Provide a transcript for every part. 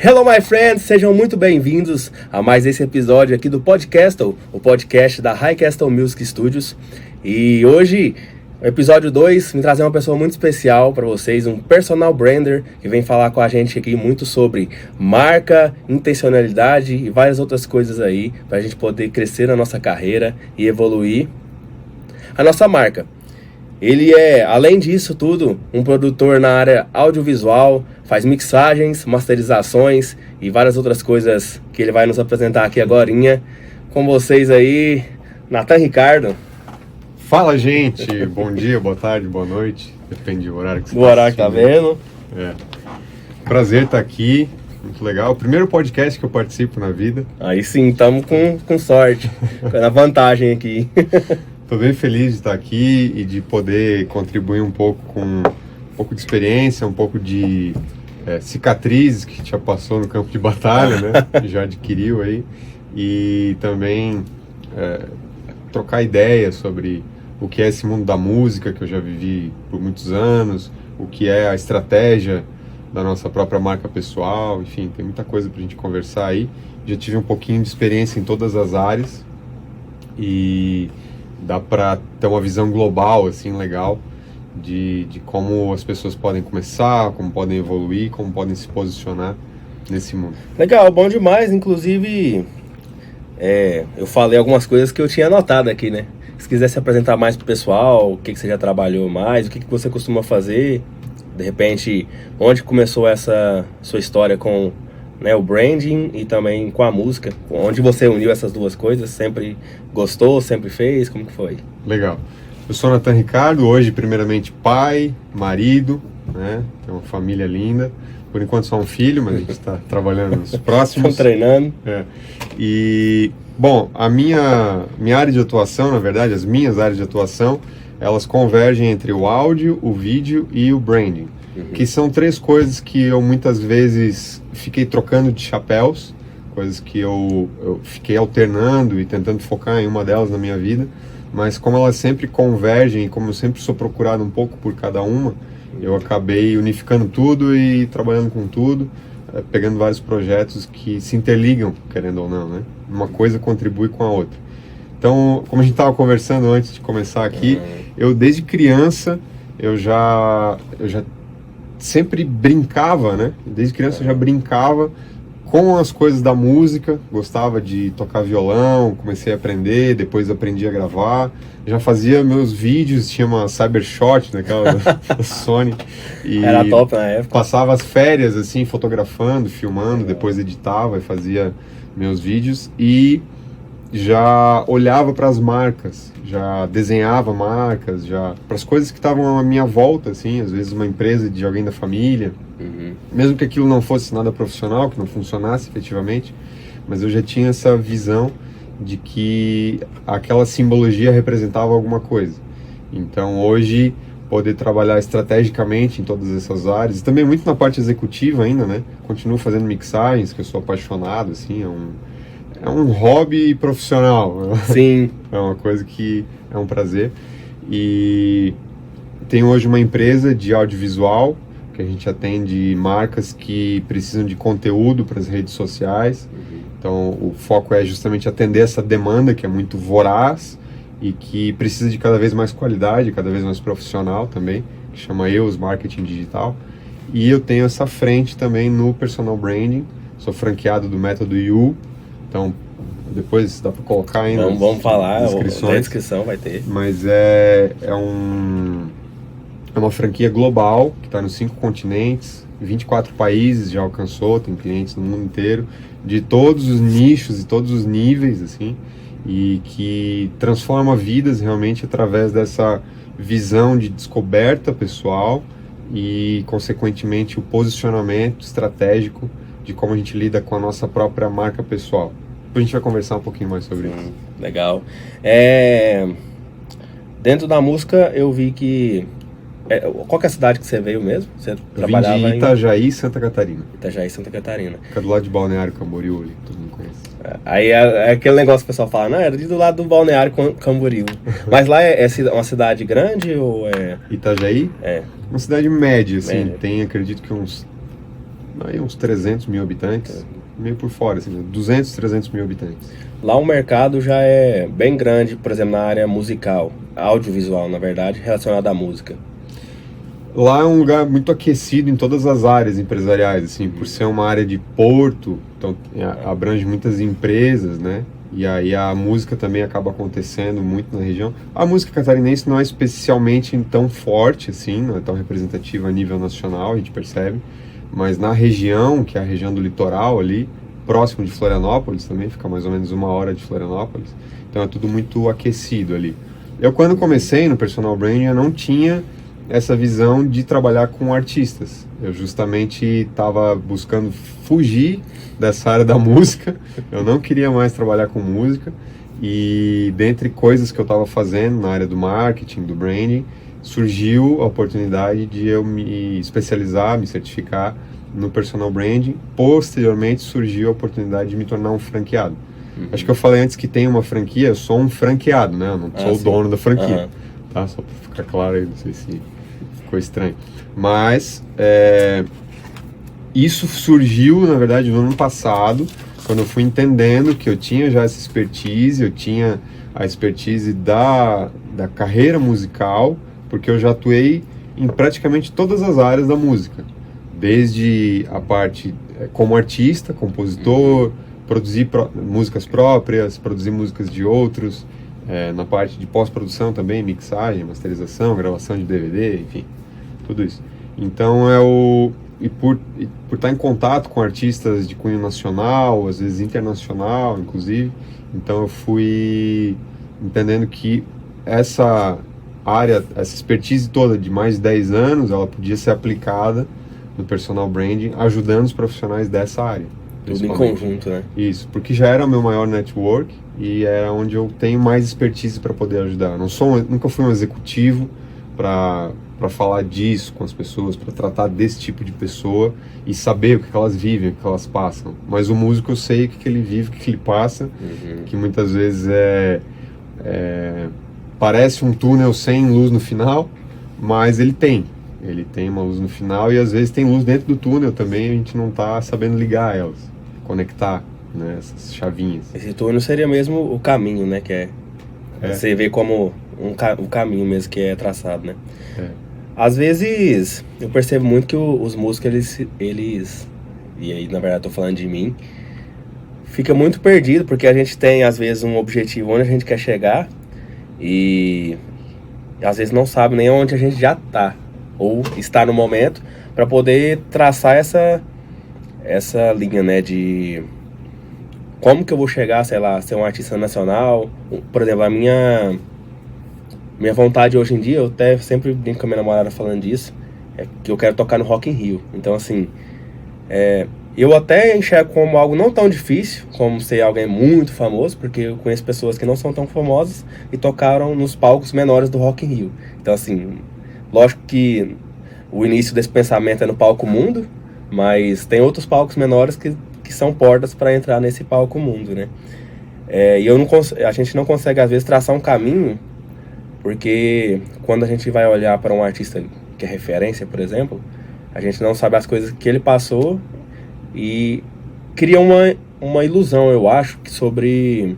Hello, my friends! Sejam muito bem-vindos a mais esse episódio aqui do Podcastle, o podcast da High Castle Music Studios. E hoje, o episódio 2, me trazer uma pessoa muito especial para vocês, um personal brander que vem falar com a gente aqui muito sobre marca, intencionalidade e várias outras coisas aí para a gente poder crescer na nossa carreira e evoluir a nossa marca. Ele é, além disso tudo, um produtor na área audiovisual, faz mixagens, masterizações e várias outras coisas que ele vai nos apresentar aqui agorinha. Com vocês aí, Nathan Ricardo. Fala, gente! Bom dia, boa tarde, boa noite. Depende do horário que você do horário que tá vendo. Prazer estar aqui, muito legal. O primeiro podcast que eu participo na vida. Aí sim, estamos com sorte, na vantagem aqui. Estou bem feliz de estar aqui e de poder contribuir um pouco com um pouco de experiência, um pouco de cicatrizes que já passou no campo de batalha, né? Já adquiriu aí. E também trocar ideias sobre o que é esse mundo da música que eu já vivi por muitos anos, o que é a estratégia da nossa própria marca pessoal, enfim, tem muita coisa para a gente conversar aí. Já tive um pouquinho de experiência em todas as áreas e dá para ter uma visão global, assim, legal, de como as pessoas podem começar, como podem evoluir, como podem se posicionar nesse mundo. Legal, bom demais. Inclusive, eu falei algumas coisas que eu tinha anotado aqui, né? Se quiser se apresentar mais pro pessoal, o que você já trabalhou mais, o que você costuma fazer, de repente, onde começou essa sua história com o branding e também com a música, onde você uniu essas duas coisas, sempre gostou, sempre fez, como que foi? Legal. Eu sou Nathan Ricardo, hoje primeiramente pai, marido, né? Tenho uma família linda, por enquanto só um filho, mas a gente está trabalhando nos próximos. Estão treinando. E, bom, a minha área de atuação, na verdade, as minhas áreas de atuação, elas convergem entre o áudio, o vídeo e o branding. Que são três coisas que eu muitas vezes fiquei trocando de chapéus, coisas que eu fiquei alternando e tentando focar em uma delas na minha vida, mas como elas sempre convergem e como eu sempre sou procurado um pouco por cada uma, eu acabei unificando tudo e trabalhando com tudo, pegando vários projetos que se interligam, querendo ou não, né? Uma coisa contribui com a outra. Então, como a gente estava conversando antes de começar aqui, eu desde criança, eu já sempre brincava, né? Desde criança eu já brincava com as coisas da música, gostava de tocar violão, comecei a aprender, depois aprendi a gravar, já fazia meus vídeos, tinha uma Cybershot, daquela da Sony, e era top na época. Passava as férias assim, fotografando, filmando, depois editava e fazia meus vídeos e já olhava para as marcas, já desenhava marcas, já para as coisas que estavam à minha volta, assim, às vezes uma empresa de alguém da família, mesmo que aquilo não fosse nada profissional, que não funcionasse efetivamente, mas eu já tinha essa visão de que aquela simbologia representava alguma coisa. Então hoje poder trabalhar estrategicamente em todas essas áreas, e também muito na parte executiva ainda, né? Continuo fazendo mixagens, que eu sou apaixonado, assim, é um hobby profissional. Sim. É uma coisa que é um prazer. E tenho hoje uma empresa de audiovisual, que a gente atende marcas que precisam de conteúdo para as redes sociais. Então o foco é justamente atender essa demanda que é muito voraz e que precisa de cada vez mais qualidade, cada vez mais profissional também, que chama EOS Marketing Digital. E eu tenho essa frente também no Personal Branding, sou franqueado do Método You. Então, depois dá para colocar aí nas vamos falar, descrições. Na descrição vai ter. Mas é uma franquia global, que está nos 5 continentes, 24 países já alcançou, tem clientes no mundo inteiro, de todos os nichos e todos os níveis, assim, e que transforma vidas realmente através dessa visão de descoberta pessoal e, consequentemente, o posicionamento estratégico de como a gente lida com a nossa própria marca pessoal. Depois a gente vai conversar um pouquinho mais sobre isso. Legal. Dentro da música eu vi que... qual que é a cidade que você veio mesmo? Você trabalhava vim de Itajaí, Santa Catarina. Itajaí, Santa Catarina. Fica do lado de Balneário Camboriú ali, todo mundo conhece. Aí é aquele negócio que o pessoal fala, não, era do lado do Balneário Camboriú. Mas lá é uma cidade grande ou é... Itajaí? É. Uma cidade média, assim, tem acredito que uns aí uns 300 mil habitantes, meio por fora, assim, 200, 300 mil habitantes. Lá o mercado já é bem grande, por exemplo, na área musical, audiovisual, na verdade, relacionado à música. Lá é um lugar muito aquecido em todas as áreas empresariais, assim, por ser uma área de porto, então abrange muitas empresas, né? E aí a música também acaba acontecendo muito na região. A música catarinense não é especialmente tão forte, assim, não é tão representativa a nível nacional, a gente percebe. Mas na região, que é a região do litoral ali, próximo de Florianópolis também, fica mais ou menos 1 hora de Florianópolis. Então é tudo muito aquecido ali. Eu, quando comecei no personal branding, eu não tinha essa visão de trabalhar com artistas. Eu justamente estava buscando fugir dessa área da música. Eu não queria mais trabalhar com música. E dentre coisas que eu estava fazendo na área do marketing, do branding, surgiu a oportunidade de eu me especializar, me certificar no personal branding. Posteriormente surgiu a oportunidade de me tornar um franqueado. Acho que eu falei antes que tem uma franquia, eu sou um franqueado, né? Eu não sou o dono da franquia. Tá? Só para ficar claro aí, não sei se ficou estranho. Mas isso surgiu, na verdade, no ano passado, quando eu fui entendendo que eu tinha já essa expertise, eu tinha a expertise da carreira musical, porque eu já atuei em praticamente todas as áreas da música. Desde a parte como artista, compositor, produzir músicas próprias, produzir músicas de outros, na parte de pós-produção também, mixagem, masterização, gravação de DVD, enfim, tudo isso. Então por estar em contato com artistas de cunho nacional, às vezes internacional, inclusive, então eu fui entendendo que essa área, essa expertise toda de mais de 10 anos, ela podia ser aplicada no personal branding, ajudando os profissionais dessa área. Tudo em conjunto, né? Isso, porque já era o meu maior network e era onde eu tenho mais expertise para poder ajudar. Nunca fui um executivo para falar disso com as pessoas, para tratar desse tipo de pessoa e saber o que elas vivem, o que elas passam. Mas o músico eu sei o que ele vive, o que ele passa, que muitas vezes parece um túnel sem luz no final, mas ele tem uma luz no final e às vezes tem luz dentro do túnel também, a gente não está sabendo ligar elas, conectar, né, essas chavinhas. Esse túnel seria mesmo o caminho, né, que você vê como o caminho mesmo que é traçado, né? Às vezes eu percebo muito que os músicos, eles, e aí na verdade eu tô falando de mim, fica muito perdido, porque a gente tem às vezes um objetivo onde a gente quer chegar e às vezes não sabe nem onde a gente já tá, ou está no momento, para poder traçar essa linha, né, de como que eu vou chegar, sei lá, ser um artista nacional. Por exemplo, a minha vontade hoje em dia, eu até sempre brinco com a minha namorada falando disso, é que eu quero tocar no Rock in Rio. Então, assim, eu até enxergo como algo não tão difícil, como ser alguém muito famoso, porque eu conheço pessoas que não são tão famosas e tocaram nos palcos menores do Rock in Rio. Então, assim, lógico que o início desse pensamento é no palco mundo, mas tem outros palcos menores que são portas para entrar nesse palco mundo, né? E a gente não consegue, às vezes, traçar um caminho, porque quando a gente vai olhar para um artista que é referência, por exemplo, a gente não sabe as coisas que ele passou e cria uma ilusão, eu acho, sobre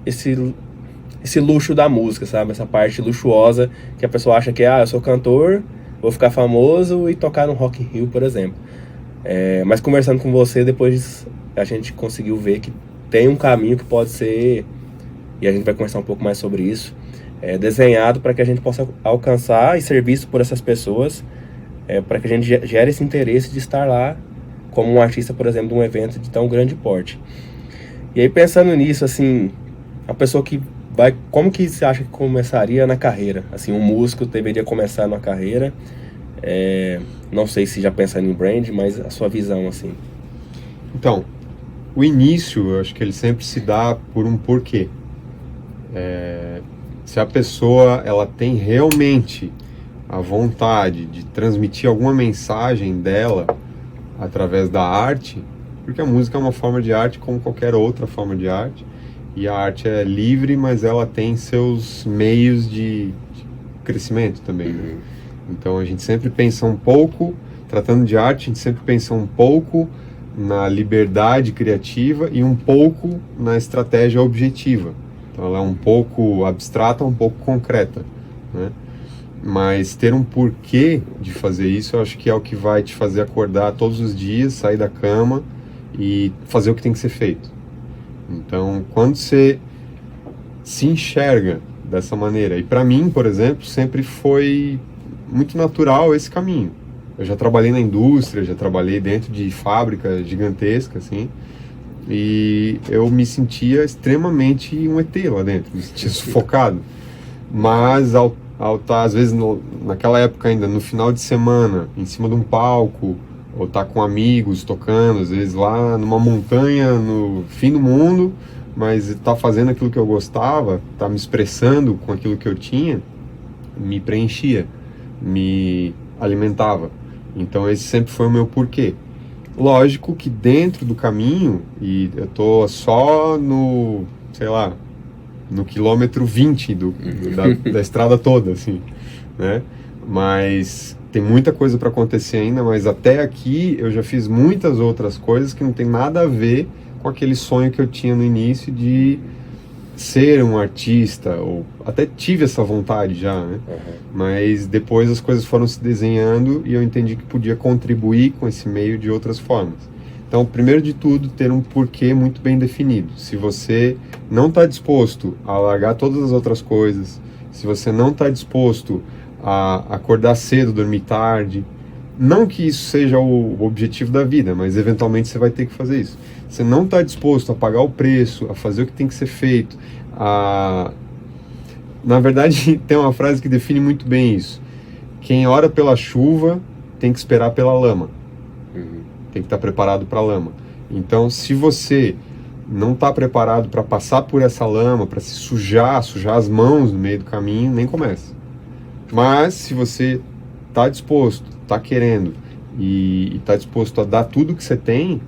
esse luxo da música, sabe? Essa parte luxuosa que a pessoa acha que, eu sou cantor, vou ficar famoso e tocar no Rock in Rio, por exemplo. Mas conversando com você, depois a gente conseguiu ver que tem um caminho que pode ser, e a gente vai conversar um pouco mais sobre isso, desenhado para que a gente possa alcançar e ser visto por essas pessoas, para que a gente gere esse interesse de estar lá como um artista, por exemplo, de um evento de tão grande porte. E aí, pensando nisso, assim, a pessoa que vai, como que você acha que começaria na carreira? Assim, um músico deveria começar na carreira, não sei se já pensando em brand, mas a sua visão, assim. Então, o início, eu acho que ele sempre se dá por um porquê. Se a pessoa ela tem realmente a vontade de transmitir alguma mensagem dela através da arte, porque a música é uma forma de arte como qualquer outra forma de arte, e a arte é livre, mas ela tem seus meios de crescimento também, né? Então a gente sempre pensa um pouco, tratando de arte, a gente sempre pensa um pouco na liberdade criativa e um pouco na estratégia objetiva. Então ela é um pouco abstrata, um pouco concreta, né? Mas ter um porquê de fazer isso, eu acho que é o que vai te fazer acordar todos os dias, sair da cama e fazer o que tem que ser feito. Então, quando você se enxerga dessa maneira, e para mim, por exemplo, sempre foi muito natural esse caminho. Eu já trabalhei na indústria, já trabalhei dentro de fábrica gigantesca, assim, e eu me sentia extremamente um ET lá dentro, me sentia sufocado. Mas ao estar, às vezes, naquela época ainda, no final de semana, em cima de um palco, ou estar com amigos tocando, às vezes lá numa montanha, no fim do mundo, mas estar fazendo aquilo que eu gostava, estar me expressando com aquilo que eu tinha, me preenchia, me alimentava. Então esse sempre foi o meu porquê. Lógico que dentro do caminho, e eu tô só no, sei lá, no quilômetro 20 da estrada toda, assim, né? Mas tem muita coisa para acontecer ainda, mas até aqui eu já fiz muitas outras coisas que não tem nada a ver com aquele sonho que eu tinha no início de ser um artista, ou até tive essa vontade já, né? Mas depois as coisas foram se desenhando e eu entendi que podia contribuir com esse meio de outras formas. Então, primeiro de tudo, ter um porquê muito bem definido. Se você não está disposto a largar todas as outras coisas, se você não está disposto a acordar cedo, dormir tarde, não que isso seja o objetivo da vida, mas eventualmente você vai ter que fazer isso. Você não está disposto a pagar o preço, a fazer o que tem que ser feito, Na verdade, tem uma frase que define muito bem isso. Quem ora pela chuva tem que esperar pela lama. Tem que estar preparado para a lama. Então, se você não está preparado para passar por essa lama, para se sujar as mãos no meio do caminho, nem comece. Mas, se você está disposto, está querendo e está disposto a dar tudo que você tem,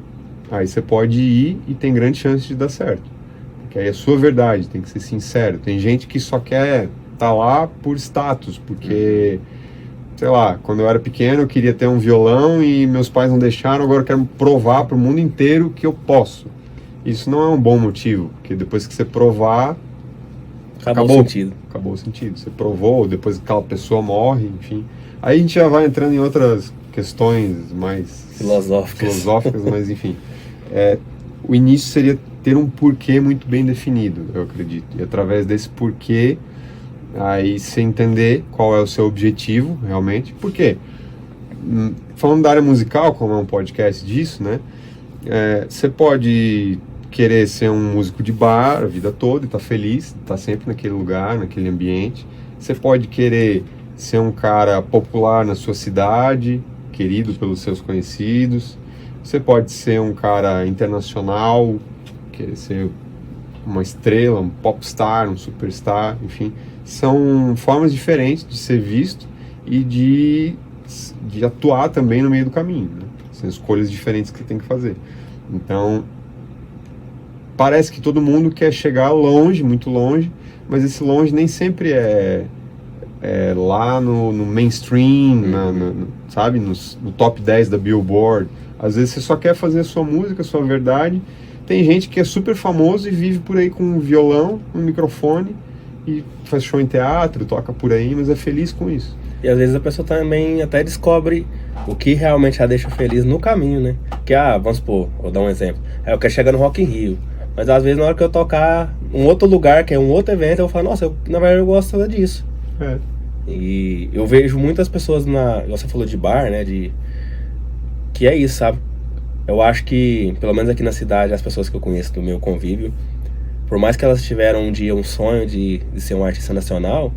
aí você pode ir e tem grande chance de dar certo. Porque aí é a sua verdade, tem que ser sincero. Tem gente que só quer estar lá por status, porque... sei lá, quando eu era pequeno eu queria ter um violão e meus pais não deixaram, agora eu quero provar para o mundo inteiro que eu posso. Isso não é um bom motivo, porque depois que você provar, acabou o sentido. Você provou, depois aquela pessoa morre, enfim. Aí a gente já vai entrando em outras questões mais filosóficas, mas enfim. O início seria ter um porquê muito bem definido, eu acredito. E através desse porquê, aí você entender qual é o seu objetivo, realmente. Por quê? Falando da área musical, como é um podcast disso, né? Você pode querer ser um músico de bar a vida toda e tá feliz, tá sempre naquele lugar, naquele ambiente. Você pode querer ser um cara popular na sua cidade, querido pelos seus conhecidos. Você pode ser um cara internacional, querer ser uma estrela, um popstar, um superstar, enfim. São formas diferentes de ser visto e de atuar também no meio do caminho, né? São escolhas diferentes que você tem que fazer. Então, parece que todo mundo quer chegar longe, muito longe, mas esse longe nem sempre é lá no mainstream, sabe, no top 10 da Billboard. Às vezes você só quer fazer a sua música, a sua verdade. Tem gente que é super famoso e vive por aí com um violão, um microfone, e faz show em teatro, toca por aí, mas é feliz com isso. E às vezes a pessoa também até descobre o que realmente a deixa feliz no caminho, né? Que, vamos supor, vou dar um exemplo. Eu quero chegar no Rock in Rio, mas às vezes na hora que eu tocar um outro lugar, que é um outro evento, eu falo, nossa, na verdade eu gosto disso. E eu vejo muitas pessoas você falou de bar, né? Que é isso, sabe? Eu acho que, pelo menos aqui na cidade, as pessoas que eu conheço do meu convívio, por mais que elas tiveram um dia um sonho de ser um artista nacional,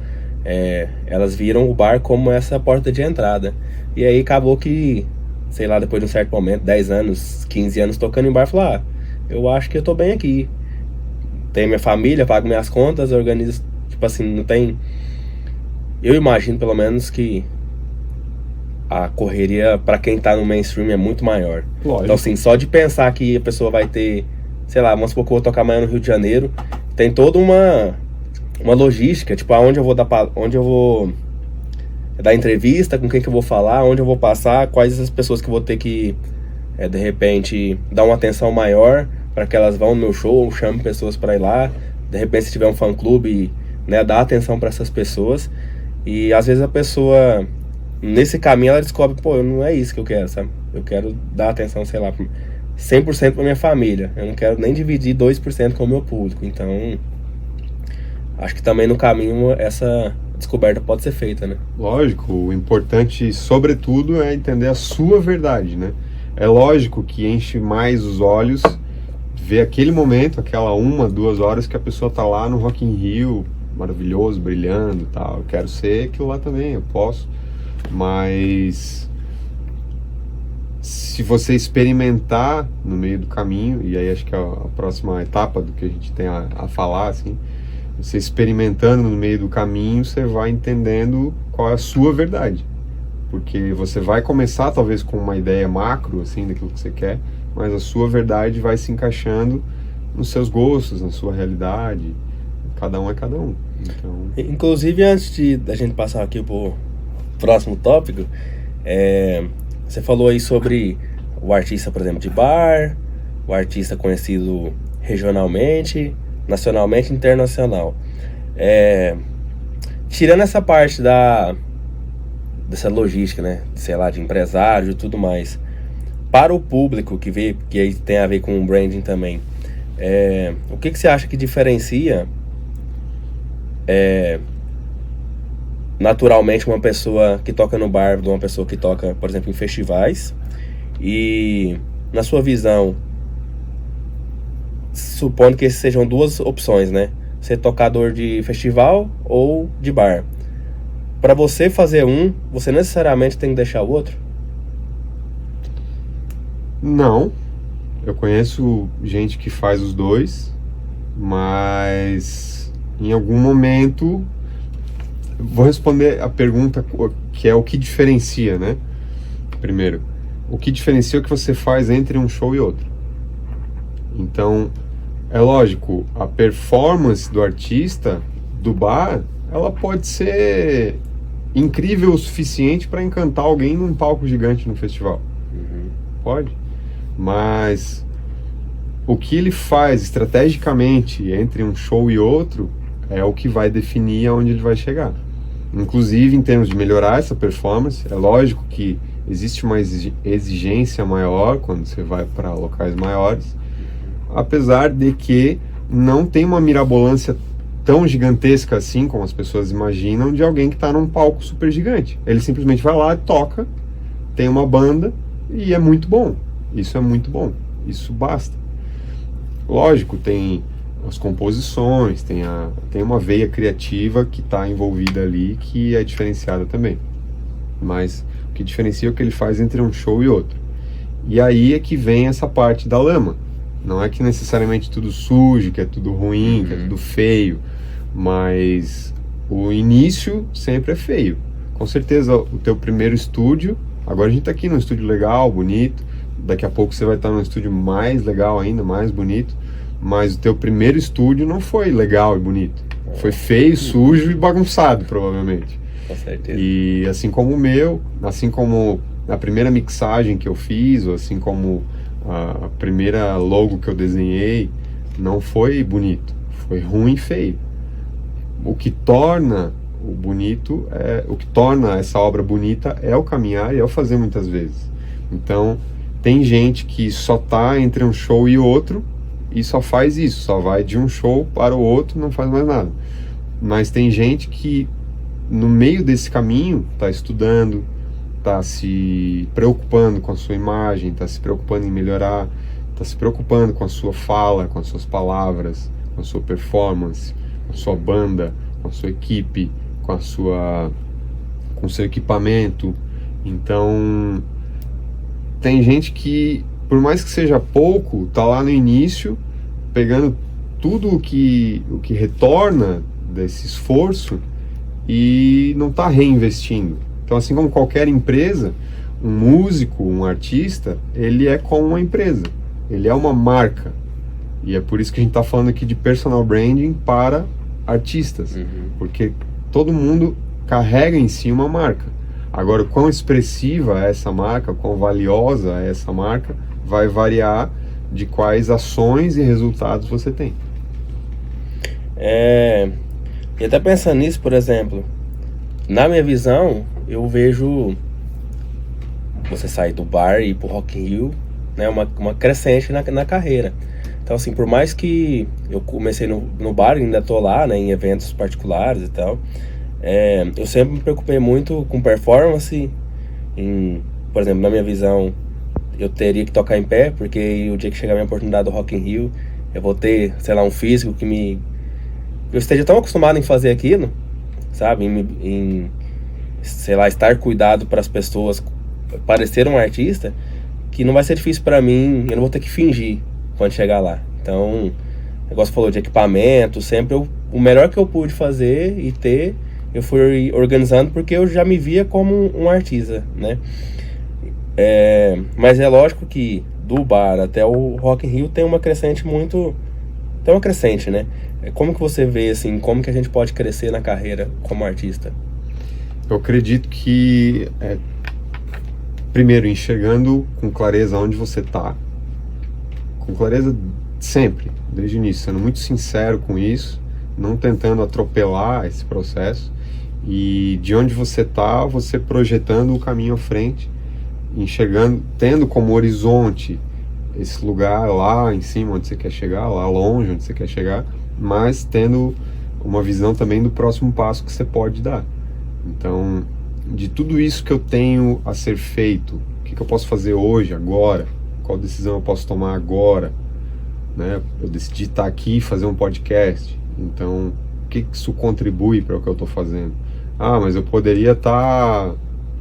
elas viram o bar como essa porta de entrada. E aí acabou que, sei lá, depois de um certo momento, 10 anos, 15 anos tocando em bar, falar, eu acho que eu tô bem aqui. Tenho minha família, pago minhas contas, organizo, tipo assim, não tem... Eu imagino, pelo menos, que a correria para quem tá no mainstream é muito maior. Lógico. Então, assim, só de pensar que a pessoa vai ter, sei lá, vamos supor que eu vou tocar amanhã no Rio de Janeiro, tem toda uma logística, tipo, onde eu vou dar entrevista, com quem que eu vou falar, onde eu vou passar, quais as pessoas que eu vou ter que, de repente, dar uma atenção maior para que elas vão no meu show, ou chamo pessoas para ir lá. De repente, se tiver um fã-clube, né, dar atenção para essas pessoas. E às vezes a pessoa, nesse caminho, ela descobre, pô, não é isso que eu quero, sabe? Eu quero dar atenção, sei lá, 100% para minha família. Eu não quero nem dividir 2% com o meu público. Então, acho que também no caminho essa descoberta pode ser feita, né? Lógico, o importante, sobretudo, é entender a sua verdade, né? É lógico que enche mais os olhos ver aquele momento, aquela 1-2 horas que a pessoa tá lá no Rock in Rio, maravilhoso, brilhando e tal. Eu quero ser aquilo lá também, eu posso. Mas se você experimentar no meio do caminho, e aí acho que é a próxima etapa do que a gente tem a falar, assim, você experimentando no meio do caminho, você vai entendendo qual é a sua verdade. Porque você vai começar talvez com uma ideia macro, assim, daquilo que você quer, mas a sua verdade vai se encaixando nos seus gostos, na sua realidade. Cada um é cada um. Então... Inclusive, antes da gente passar aqui pro próximo tópico, você falou aí sobre o artista, por exemplo, de bar, o artista conhecido regionalmente, nacionalmente e internacional. Tirando essa parte dessa logística, né, sei lá, de empresário e tudo mais, para o público que vê, que aí tem a ver com o branding também, o que você acha que diferencia naturalmente uma pessoa que toca no bar de uma pessoa que toca, por exemplo, em festivais? E na sua visão, supondo que essas sejam duas opções, né, ser tocador de festival ou de bar, para você fazer você necessariamente tem que deixar o outro? Não, eu conheço gente que faz os dois, mas em algum momento vou responder a pergunta que é o que diferencia, né? Primeiro, o que diferencia o que você faz entre um show e outro. Então, é lógico, a performance do artista do bar, ela pode ser incrível o suficiente para encantar alguém num palco gigante no festival. Pode. Mas o que ele faz estrategicamente entre um show e outro é o que vai definir aonde ele vai chegar. Inclusive em termos de melhorar essa performance, é lógico que existe uma exigência maior quando você vai para locais maiores, apesar de que não tem uma mirabolância tão gigantesca assim como as pessoas imaginam de alguém que está num palco super gigante. Ele simplesmente vai lá, toca, tem uma banda e é muito bom. Isso é muito bom, isso basta. Lógico, tem as composições, tem uma veia criativa que está envolvida ali, que é diferenciada também. Mas o que diferencia é o que ele faz entre um show e outro. E aí é que vem essa parte da lama. Não é que necessariamente tudo sujo, que é tudo ruim, que é tudo feio, mas o início sempre é feio. Com certeza o teu primeiro estúdio, agora a gente está aqui num estúdio legal, bonito, daqui a pouco você vai estar num estúdio mais legal ainda, mais bonito, mas o teu primeiro estúdio não foi legal e bonito. Foi feio, sujo e bagunçado, provavelmente. Com certeza. E assim como o meu, assim como a primeira mixagem que eu fiz, ou assim como a primeira logo que eu desenhei, não foi bonito, foi ruim e feio. O que torna o bonito, o que torna essa obra bonita é o caminhar e é o fazer muitas vezes. Então, tem gente que só tá entre um show e outro e só faz isso, só vai de um show para o outro, não faz mais nada. Mas tem gente que no meio desse caminho tá estudando, tá se preocupando com a sua imagem, tá se preocupando em melhorar, tá se preocupando com a sua fala, com as suas palavras, com a sua performance, com a sua banda, com a sua equipe, com o seu equipamento. Então tem gente que, por mais que seja pouco, tá lá no início, pegando tudo o que retorna desse esforço e não tá reinvestindo. Então, assim como qualquer empresa, um músico, um artista, ele é como uma empresa, ele é uma marca. E é por isso que a gente tá falando aqui de personal branding para artistas, porque todo mundo carrega em si uma marca. Agora, o quão expressiva é essa marca, quão valiosa é essa marca, vai variar de quais ações e resultados você tem. E até pensando nisso, por exemplo, na minha visão, eu vejo você sair do bar e ir pro Rock in Rio, né, uma crescente na carreira. Então, assim, por mais que eu comecei no bar, ainda tô lá, né, em eventos particulares e tal, eu sempre me preocupei muito com performance. Por exemplo, na minha visão, eu teria que tocar em pé, porque o dia que chegar a minha oportunidade do Rock in Rio, eu vou ter, sei lá, um físico que eu esteja tão acostumado em fazer aquilo, sabe, sei lá, estar cuidado para as pessoas, parecer um artista, que não vai ser difícil para mim, eu não vou ter que fingir quando chegar lá. Então, o negócio falou de equipamento, sempre o melhor que eu pude fazer e ter, eu fui organizando porque eu já me via como um artista, né? Mas é lógico que do bar até o Rock in Rio tem uma crescente, né? Como que você vê, assim, como que a gente pode crescer na carreira como artista? Eu acredito que, primeiro, enxergando com clareza onde você está, com clareza sempre, desde o início, sendo muito sincero com isso, não tentando atropelar esse processo, e de onde você está, você projetando o caminho à frente, enxergando, tendo como horizonte esse lugar lá em cima onde você quer chegar, lá longe onde você quer chegar, mas tendo uma visão também do próximo passo que você pode dar. Então, de tudo isso que eu tenho a ser feito, o que eu posso fazer hoje, agora, qual decisão eu posso tomar agora, né? Eu decidi estar aqui e fazer um podcast, então o que isso contribui para o que eu estou fazendo? Ah, mas eu poderia estar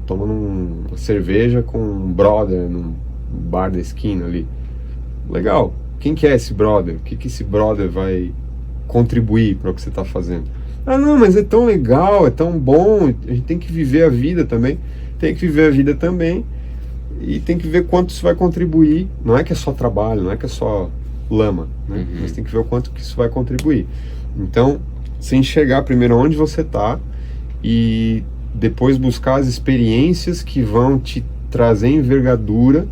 tomando uma cerveja com um brother num bar da esquina ali. Legal, quem que é esse brother? O que esse brother vai contribuir para o que você está fazendo? Ah, não, mas é tão legal, é tão bom, a gente tem que viver a vida também. Tem que viver a vida também e tem que ver quanto isso vai contribuir. Não é que é só trabalho, não é que é só lama, né? Uhum. Mas tem que ver o quanto que isso vai contribuir. Então, você enxergar primeiro onde você está e depois buscar as experiências que vão te trazer envergadura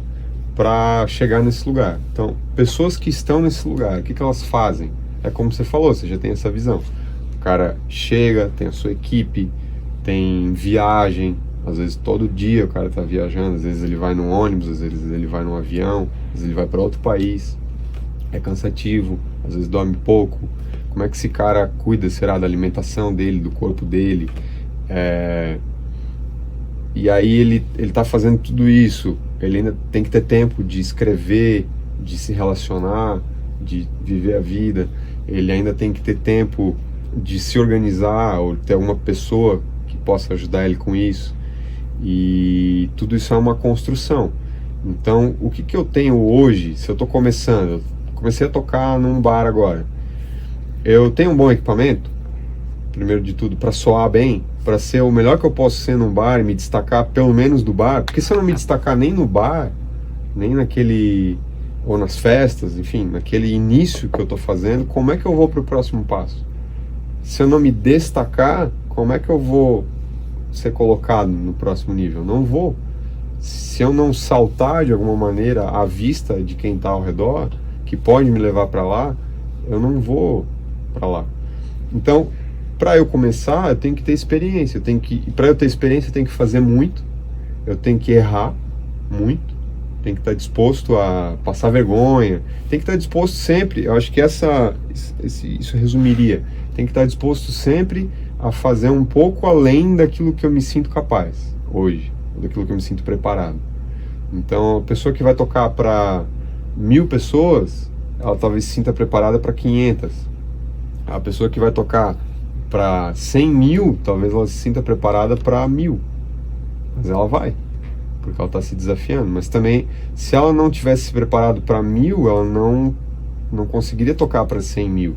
para chegar nesse lugar. Então, pessoas que estão nesse lugar, o que elas fazem? É como você falou, você já tem essa visão. O cara chega, tem a sua equipe, tem viagem, às vezes todo dia o cara tá viajando, às vezes ele vai num ônibus, às vezes ele vai num avião, às vezes ele vai para outro país, é cansativo, às vezes dorme pouco. Como é que esse cara cuida, será, da alimentação dele, do corpo dele? E aí ele tá fazendo tudo isso, ele ainda tem que ter tempo de escrever, de se relacionar, de viver a vida, ele ainda tem que ter tempo de se organizar ou ter alguma pessoa que possa ajudar ele com isso, e tudo isso é uma construção. Então, o que eu tenho hoje, se eu tô começando, eu comecei a tocar num bar agora, eu tenho um bom equipamento, primeiro de tudo, para soar bem, para ser o melhor que eu posso ser num bar e me destacar pelo menos do bar, porque se eu não me destacar nem no bar, nem naquele, ou nas festas, enfim, naquele início que eu tô fazendo, como é que eu vou pro próximo passo? Se eu não me destacar, como é que eu vou ser colocado no próximo nível? Não vou. Se eu não saltar de alguma maneira à vista de quem está ao redor, que pode me levar para lá, eu não vou para lá. Então, para eu começar, eu tenho que ter experiência. Para eu ter experiência, eu tenho que fazer muito. Eu tenho que errar muito. Tenho que estar disposto a passar vergonha. Tenho que estar disposto sempre. Eu acho que isso resumiria. Tenho que estar disposto sempre a fazer um pouco além daquilo que eu me sinto capaz hoje, daquilo que eu me sinto preparado. Então, a pessoa que vai tocar para 1000 pessoas, ela talvez se sinta preparada para 500. A pessoa que vai tocar para 100 mil, talvez ela se sinta preparada para 1000. Mas ela vai, porque ela está se desafiando. Mas também, se ela não tivesse se preparado para 1000, ela não conseguiria tocar para 100 mil.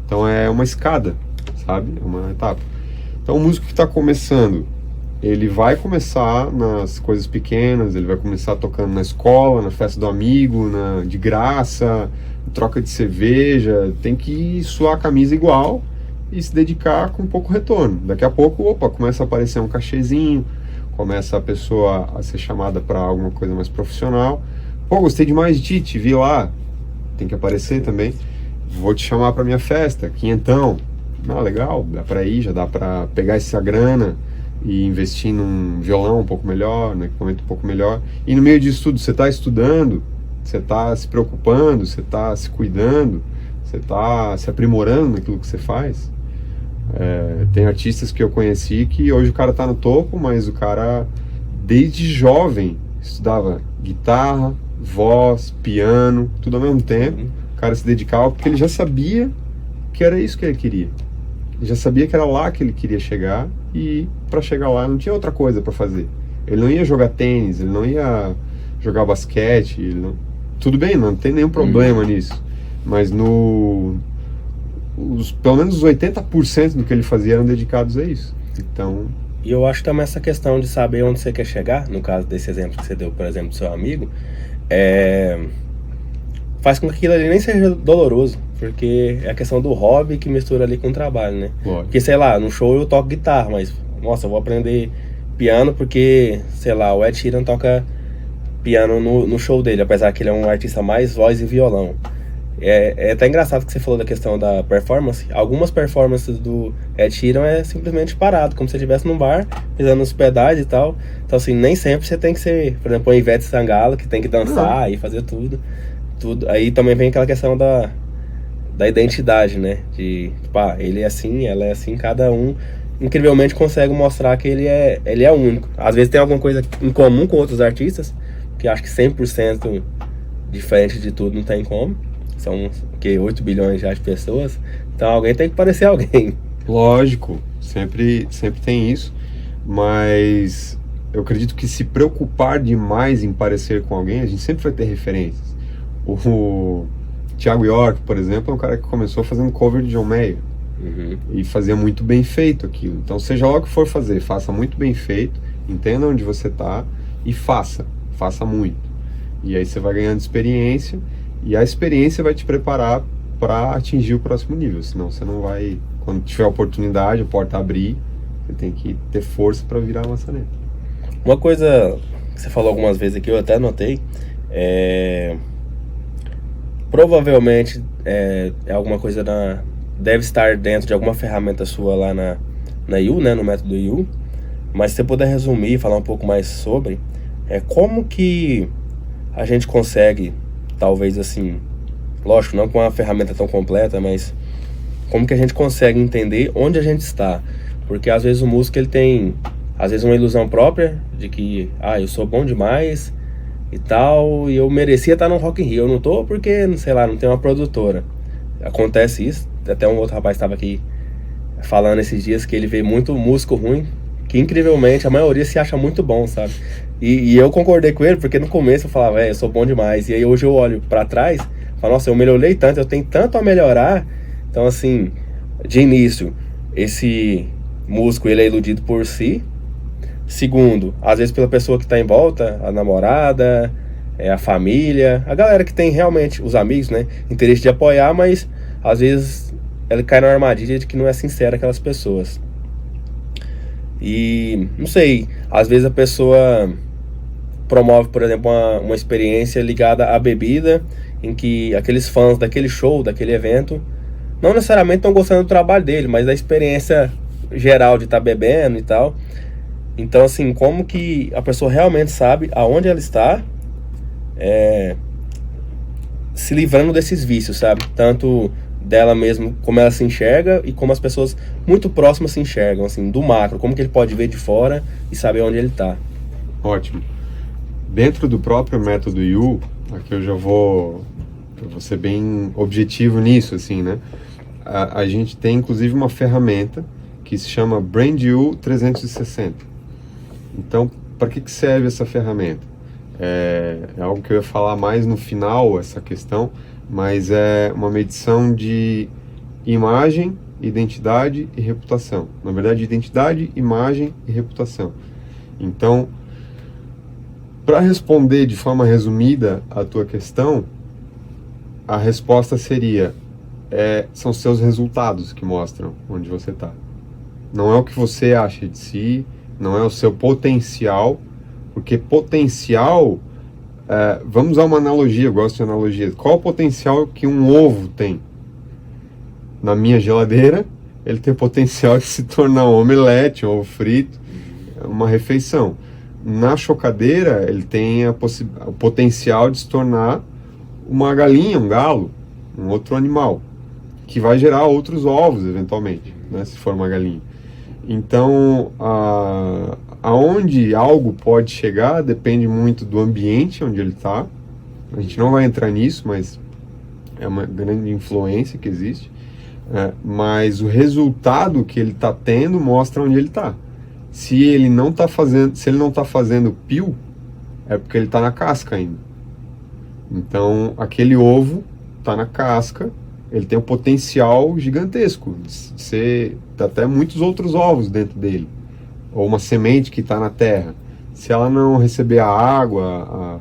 Então é uma escada, sabe? É uma etapa. Então o músico que está começando, ele vai começar nas coisas pequenas, ele vai começar tocando na escola, na festa do amigo, de graça, troca de cerveja, tem que suar a camisa igual e se dedicar com pouco retorno. Daqui a pouco, começa a aparecer um cachezinho, começa a pessoa a ser chamada para alguma coisa mais profissional. Pô, gostei demais de ti, te vi lá, tem que aparecer também. Vou te chamar para minha festa, quinhentão. Ah, legal, dá para ir, já dá para pegar essa grana e investir num violão um pouco melhor, num equipamento um pouco melhor. E no meio disso tudo, você está estudando, você está se preocupando, você está se cuidando, você está se aprimorando naquilo que você faz. Tem artistas que eu conheci que hoje o cara está no topo, mas o cara, desde jovem, estudava guitarra, voz, piano, tudo ao mesmo tempo. O cara se dedicava porque ele já sabia que era isso que ele queria. Ele já sabia que era lá que ele queria chegar, e para chegar lá não tinha outra coisa para fazer. Ele não ia jogar tênis, ele não ia jogar basquete, tudo bem, não tem nenhum problema nisso, mas pelo menos os 80% do que ele fazia eram dedicados a isso. Então... E eu acho também essa questão de saber onde você quer chegar, no caso desse exemplo que você deu, por exemplo, do seu amigo, faz com que aquilo ali nem seja doloroso, porque é a questão do hobby que mistura ali com o trabalho, né? Porque, sei lá, no show eu toco guitarra, mas, nossa, eu vou aprender piano porque, sei lá, o Ed Sheeran toca piano no show dele, apesar que ele é um artista mais voz e violão. É até engraçado que você falou da questão da performance. Algumas performances do Ed Sheeran é simplesmente parado, como se ele estivesse num bar, pisando nos pedais e tal. Então, assim, nem sempre você tem que ser, por exemplo, a Ivete Sangalo, que tem que dançar e fazer tudo. Aí também vem aquela questão da identidade, né? De, tipo, ele é assim, ela é assim, cada um incrivelmente consegue mostrar que ele é único. Às vezes tem alguma coisa em comum com outros artistas, que acho que 100% diferente de tudo não tem como. São 8 bilhões já de pessoas, então alguém tem que parecer alguém. Lógico, sempre tem isso, mas eu acredito que se preocupar demais em parecer com alguém, a gente sempre vai ter referências. O Thiago York, por exemplo, é um cara que começou fazendo cover de John Mayer, e fazia muito bem feito aquilo. Então, seja lá o que for fazer, faça muito bem feito, entenda onde você está e faça muito. E aí você vai ganhando experiência, e a experiência vai te preparar para atingir o próximo nível. Senão você não vai, quando tiver a oportunidade, a porta abrir, você tem que ter força para virar a maçaneta. Uma coisa que você falou algumas vezes aqui, eu até anotei, provavelmente é alguma coisa deve estar dentro de alguma ferramenta sua lá na IU, né, no método IU. Mas se você puder resumir e falar um pouco mais sobre, como que a gente consegue, talvez assim, lógico, não com uma ferramenta tão completa, mas como que a gente consegue entender onde a gente está? Porque às vezes o músico, ele tem, às vezes, uma ilusão própria de que, eu sou bom demais e tal, e eu merecia estar no Rock in Rio. Eu não tô porque, sei lá, não tem uma produtora. Acontece isso. Até um outro rapaz estava aqui falando esses dias que ele vê muito músico ruim, que incrivelmente a maioria se acha muito bom, sabe? E eu concordei com ele, porque no começo eu falava, eu sou bom demais. E aí hoje eu olho pra trás, falo, nossa, eu melhorei tanto, eu tenho tanto a melhorar. Então, assim, de início, esse músico, ele é iludido por si. Segundo, às vezes pela pessoa que tá em volta, a namorada, a família, a galera que tem realmente, os amigos, né, interesse de apoiar, mas às vezes ele cai na armadilha de que não é sincera aquelas pessoas. E, não sei, às vezes a pessoa promove, por exemplo, uma experiência ligada à bebida, em que aqueles fãs daquele show, daquele evento, não necessariamente estão gostando do trabalho dele, mas da experiência geral de estar bebendo e tal. Então, assim, como que a pessoa realmente sabe aonde ela está, se livrando desses vícios, sabe? Tanto dela mesma, como ela se enxerga, e como as pessoas muito próximas se enxergam, assim, do macro, como que ele pode ver de fora e saber onde ele está. Ótimo. Dentro do próprio método IU, aqui eu vou ser bem objetivo nisso, assim, né? A gente tem, inclusive, uma ferramenta que se chama Brand IU 360. Então, para que serve essa ferramenta? É algo que eu ia falar mais no final, essa questão, mas é uma medição de imagem, identidade e reputação. Na verdade, identidade, imagem e reputação. Então, para responder de forma resumida a tua questão, a resposta seria, são seus resultados que mostram onde você está. Não é o que você acha de si, não é o seu potencial, porque potencial, vamos usar uma analogia, eu gosto de analogia. Qual o potencial que um ovo tem? Na minha geladeira, ele tem o potencial de se tornar um omelete, um ovo frito, uma refeição. Na chocadeira, ele tem o potencial de se tornar uma galinha, um galo, um outro animal, que vai gerar outros ovos, eventualmente, né, se for uma galinha. Então, aonde algo pode chegar depende muito do ambiente onde ele está. A gente não vai entrar nisso, mas é uma grande influência que existe. Mas o resultado que ele está tendo mostra onde ele está. Se ele não está fazendo peel, é porque ele está na casca ainda. Então, aquele ovo está na casca, ele tem um potencial gigantesco de ser até muitos outros ovos dentro dele. Ou uma semente que está na terra. Se ela não receber a água,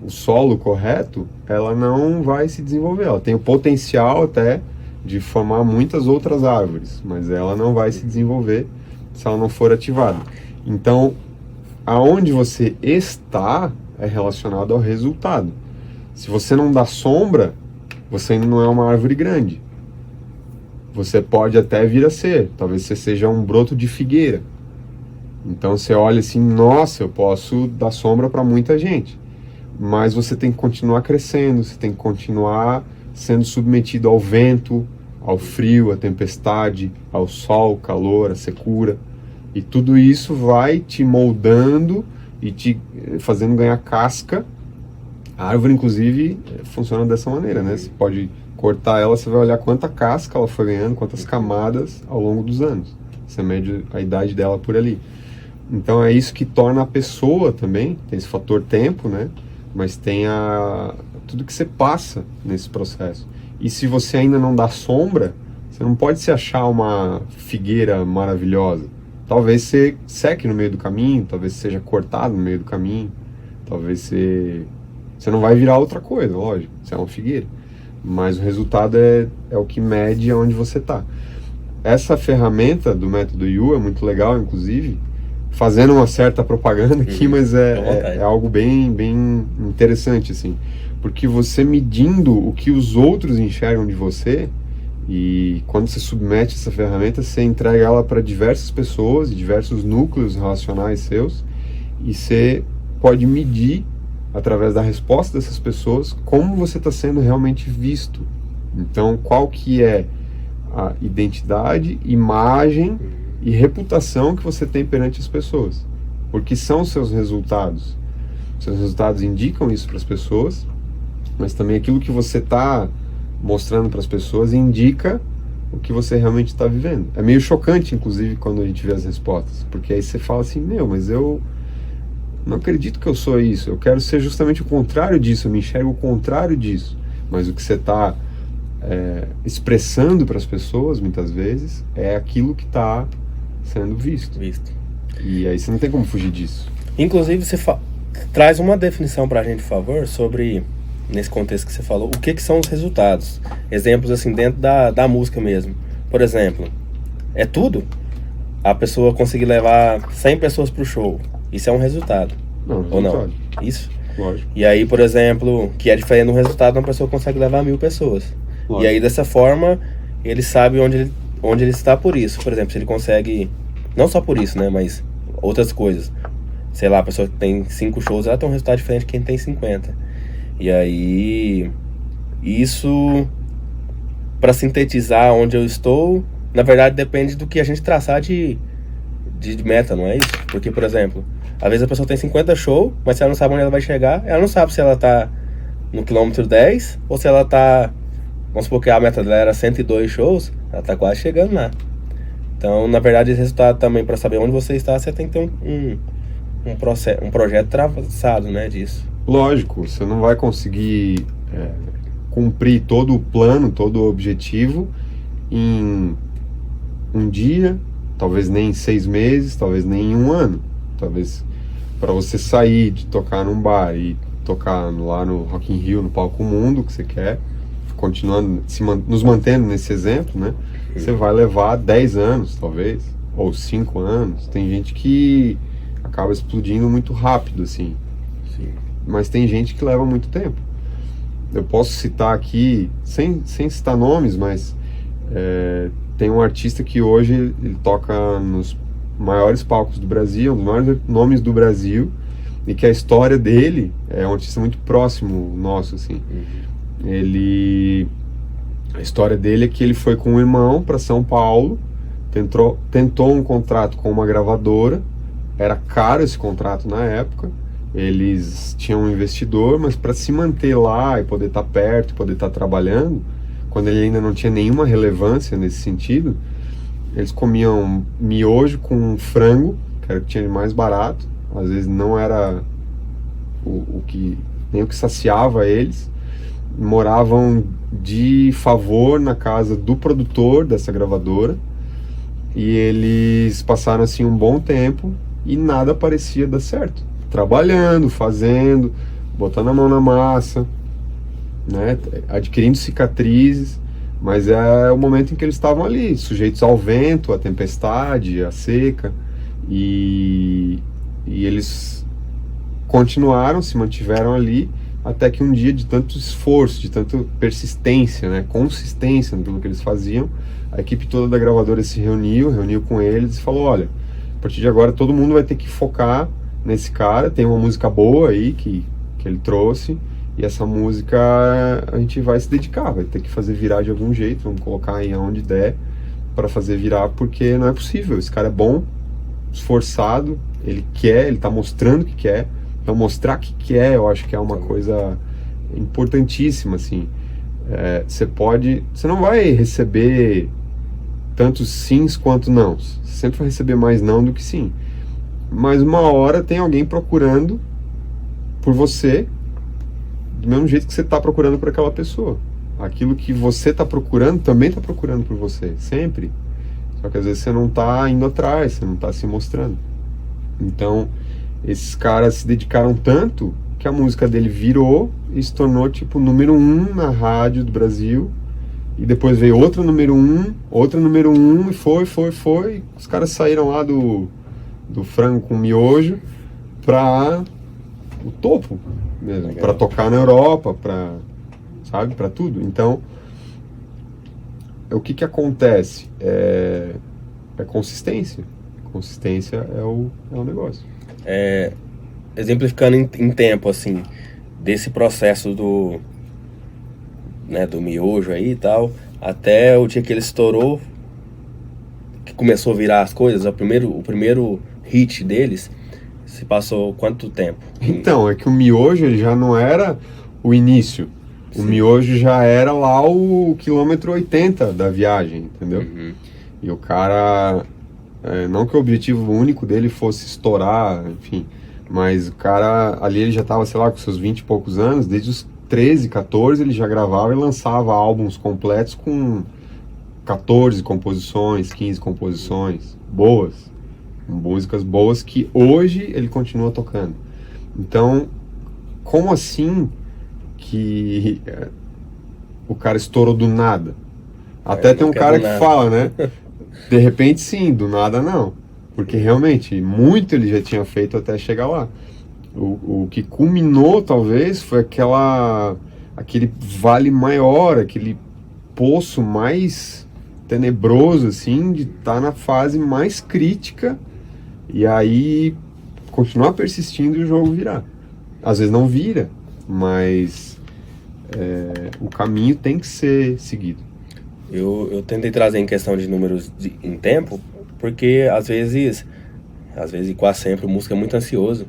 o solo correto, ela não vai se desenvolver. Ela tem o potencial até de formar muitas outras árvores, mas ela não vai se desenvolver se ela não for ativada. Então, aonde você está é relacionado ao resultado. Se você não dá sombra, você ainda não é uma árvore grande. Você pode até vir a ser, talvez você seja um broto de figueira. Então você olha assim, nossa, eu posso dar sombra para muita gente. Mas você tem que continuar crescendo, você tem que continuar sendo submetido ao vento, ao frio, à tempestade, ao sol, calor, à secura. E tudo isso vai te moldando e te fazendo ganhar casca. A árvore, inclusive, funciona dessa maneira, né? Você pode cortar ela, você vai olhar quanta casca ela foi ganhando, quantas camadas ao longo dos anos. Você mede a idade dela por ali. Então é isso que torna a pessoa também, tem esse fator tempo, né? Mas tem tudo que você passa nesse processo. E se você ainda não dá sombra, você não pode se achar uma figueira maravilhosa. Talvez você seque no meio do caminho, talvez seja cortado no meio do caminho, talvez você não vai virar outra coisa, lógico, você é uma figueira. Mas o resultado é o que mede onde você está. Essa ferramenta do método Yu é muito legal, inclusive, fazendo uma certa propaganda aqui, mas é algo bem, bem interessante, assim. Porque você medindo o que os outros enxergam de você, e quando você submete essa ferramenta, você entrega ela para diversas pessoas, diversos núcleos relacionais seus, e você pode medir, através da resposta dessas pessoas, como você está sendo realmente visto. Então, qual que é a identidade, imagem e reputação que você tem perante as pessoas. Porque são seus resultados. Seus resultados indicam isso para as pessoas, mas também aquilo que você está mostrando para as pessoas indica o que você realmente está vivendo. É meio chocante, inclusive, quando a gente vê as respostas, porque aí você fala assim, mas eu não acredito que eu sou isso, eu quero ser justamente o contrário disso, eu me enxergo o contrário disso. Mas o que você está expressando para as pessoas, muitas vezes, é aquilo que está sendo visto. E aí você não tem como fugir disso. Inclusive, você traz uma definição para a gente, por favor, sobre, nesse contexto que você falou, o que são os resultados. Exemplos, assim, dentro da música mesmo. Por exemplo, é tudo? A pessoa conseguir levar 100 pessoas pro show. Isso é um resultado. Não, ou resultado. Não? Isso? Lógico. E aí, por exemplo, que é diferente do resultado, uma pessoa consegue levar 1000 pessoas. Lógico. E aí, dessa forma, ele sabe onde ele está por isso. Por exemplo, se ele consegue, não só por isso, né, mas outras coisas. Sei lá, a pessoa que tem 5 shows, ela tem um resultado diferente de quem tem 50. E aí, isso, para sintetizar onde eu estou, na verdade depende do que a gente traçar de meta, não é isso? Porque, por exemplo, às vezes a pessoa tem 50 shows, mas se ela não sabe onde ela vai chegar, ela não sabe se ela tá no quilômetro 10 ou se ela tá, vamos supor que a meta dela era 102 shows, ela tá quase chegando lá. Então, na verdade, esse resultado também, para saber onde você está, você tem que ter um projeto traçado, né, disso. Lógico, você não vai conseguir cumprir todo o plano, todo o objetivo em um dia, talvez nem em 6 meses, talvez nem em 1 ano. Talvez para você sair de tocar num bar e tocar lá no Rock in Rio, no Palco Mundo, que você quer, continuando, nos mantendo nesse exemplo, né? Você vai levar 10 anos, talvez, ou 5 anos, tem gente que acaba explodindo muito rápido, assim. Sim. Mas tem gente que leva muito tempo. Eu posso citar aqui, sem citar nomes, mas tem um artista que hoje ele toca nos maiores palcos do Brasil, um dos maiores nomes do Brasil, e que a história dele é um artista muito próximo nosso, assim. A história dele é que ele foi com um irmão para São Paulo, tentou um contrato com uma gravadora, era caro esse contrato na época, eles tinham um investidor, mas para se manter lá e poder estar perto, poder estar trabalhando, quando ele ainda não tinha nenhuma relevância nesse sentido, eles comiam miojo com frango, que era o que tinha de mais barato, às vezes não era nem o que saciava eles, moravam de favor na casa do produtor dessa gravadora, e eles passaram assim um bom tempo e nada parecia dar certo, trabalhando, fazendo, botando a mão na massa, né, adquirindo cicatrizes, mas é o momento em que eles estavam ali, sujeitos ao vento, à tempestade, à seca, e eles continuaram, se mantiveram ali, até que um dia, de tanto esforço, de tanta persistência, né, consistência naquilo que eles faziam, a equipe toda da gravadora se reuniu com eles e falou: olha, a partir de agora todo mundo vai ter que focar nesse cara, tem uma música boa aí que ele trouxe, e essa música a gente vai se dedicar, vai ter que fazer virar de algum jeito, vamos colocar aí aonde der para fazer virar, porque não é possível, esse cara é bom, esforçado, ele tá mostrando que quer, então mostrar que quer, eu acho que é uma coisa importantíssima, assim. Você não vai receber tantos sims quanto nãos, você sempre vai receber mais não do que sim, mas uma hora tem alguém procurando por você, do mesmo jeito que você está procurando por aquela pessoa. Aquilo que você está procurando também está procurando por você, sempre. Só que às vezes você não está indo atrás, você não está se mostrando. Então, esses caras se dedicaram tanto que a música dele virou e se tornou tipo número 1 na rádio do Brasil. E depois veio outra número 1, e foi. Os caras saíram lá do frango com miojo para o topo mesmo, para tocar na Europa, para tudo. Então, o que acontece? É consistência. Consistência é o negócio. Exemplificando em tempo, assim, desse processo do miojo aí e tal, até o dia que ele estourou, que começou a virar as coisas, o primeiro hit deles, se passou quanto tempo? Então, é que o miojo ele já não era o início. Sim. O miojo já era lá o quilômetro 80 da viagem, entendeu? Uhum. E o cara, não que o objetivo único dele fosse estourar, enfim, mas o cara ali ele já estava, sei lá, com seus 20 e poucos anos, desde os 13, 14 ele já gravava e lançava álbuns completos com 14 composições, 15 composições boas. Músicas boas que hoje ele continua tocando. Então, como assim que o cara estourou do nada? Até tem um cara que fala, né? De repente sim, do nada não. Porque realmente, muito ele já tinha feito até chegar lá. O que culminou, talvez, foi aquele vale maior, aquele poço mais tenebroso, assim, de estar na fase mais crítica. E aí, continuar persistindo e o jogo virar. Às vezes não vira, mas o caminho tem que ser seguido. Eu tentei trazer em questão de números em tempo, porque às vezes e quase sempre o músico é muito ansioso.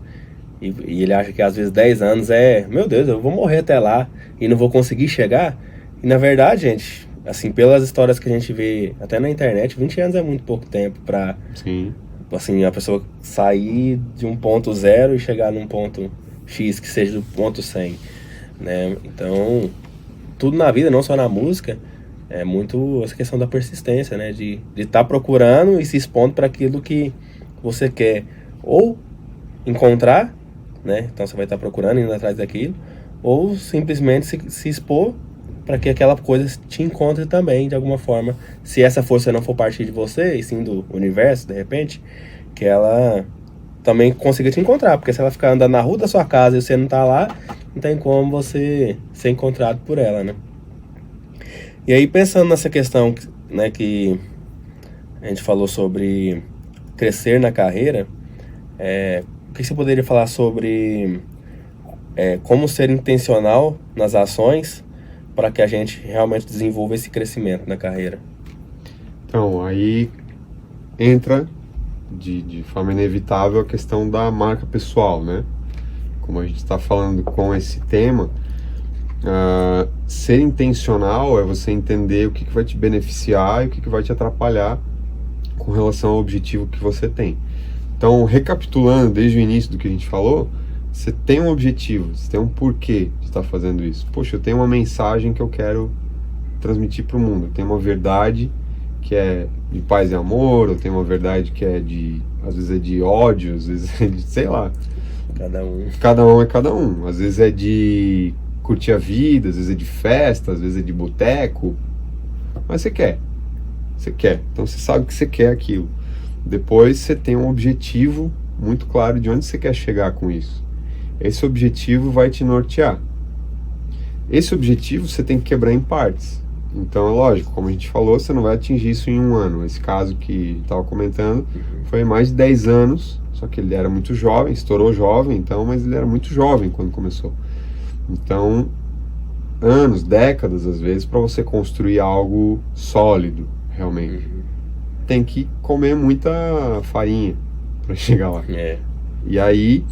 E ele acha que às vezes 10 anos meu Deus, eu vou morrer até lá e não vou conseguir chegar. E na verdade, gente, assim, pelas histórias que a gente vê até na internet, 20 anos é muito pouco tempo pra... Sim. Assim, a pessoa sair de um ponto zero e chegar num ponto X, que seja do ponto 100, né? Então, tudo na vida, não só na música, é muito essa questão da persistência, né? De estar procurando e se expondo para aquilo que você quer ou encontrar, né? Então você vai estar procurando, indo atrás daquilo, ou simplesmente se expor para que aquela coisa te encontre também, de alguma forma. Se essa força não for partir de você, e sim do universo, de repente, que ela também consiga te encontrar. Porque se ela ficar andando na rua da sua casa e você não tá lá, não tem como você ser encontrado por ela, né? E aí, pensando nessa questão, né, que a gente falou sobre crescer na carreira, o que você poderia falar sobre como ser intencional nas ações para que a gente realmente desenvolva esse crescimento na carreira? Então, aí entra de forma inevitável a questão da marca pessoal, né? Como a gente está falando com esse tema, ser intencional é você entender o que vai te beneficiar e o que vai te atrapalhar com relação ao objetivo que você tem. Então, recapitulando desde o início do que a gente falou, você tem um objetivo, você tem um porquê de estar fazendo isso. Poxa, eu tenho uma mensagem que eu quero transmitir para o mundo, eu tenho uma verdade que é de paz e amor, eu tenho uma verdade que é às vezes é de ódio, às vezes é de, sei lá. Cada um é cada um. Às vezes é de curtir a vida, às vezes é de festa, às vezes é de boteco. Mas você quer. Então você sabe que você quer aquilo. Depois você tem um objetivo muito claro de onde você quer chegar com isso. Esse objetivo vai te nortear. Esse objetivo você tem que quebrar em partes. Então é lógico, como a gente falou, você não vai atingir isso em um ano. Esse caso que estava comentando foi mais de 10 anos, só que ele era muito jovem, estourou jovem, então, mas ele era muito jovem quando começou. Então, anos, décadas às vezes, para você construir algo sólido, realmente. Tem que comer muita farinha para chegar lá. E aí,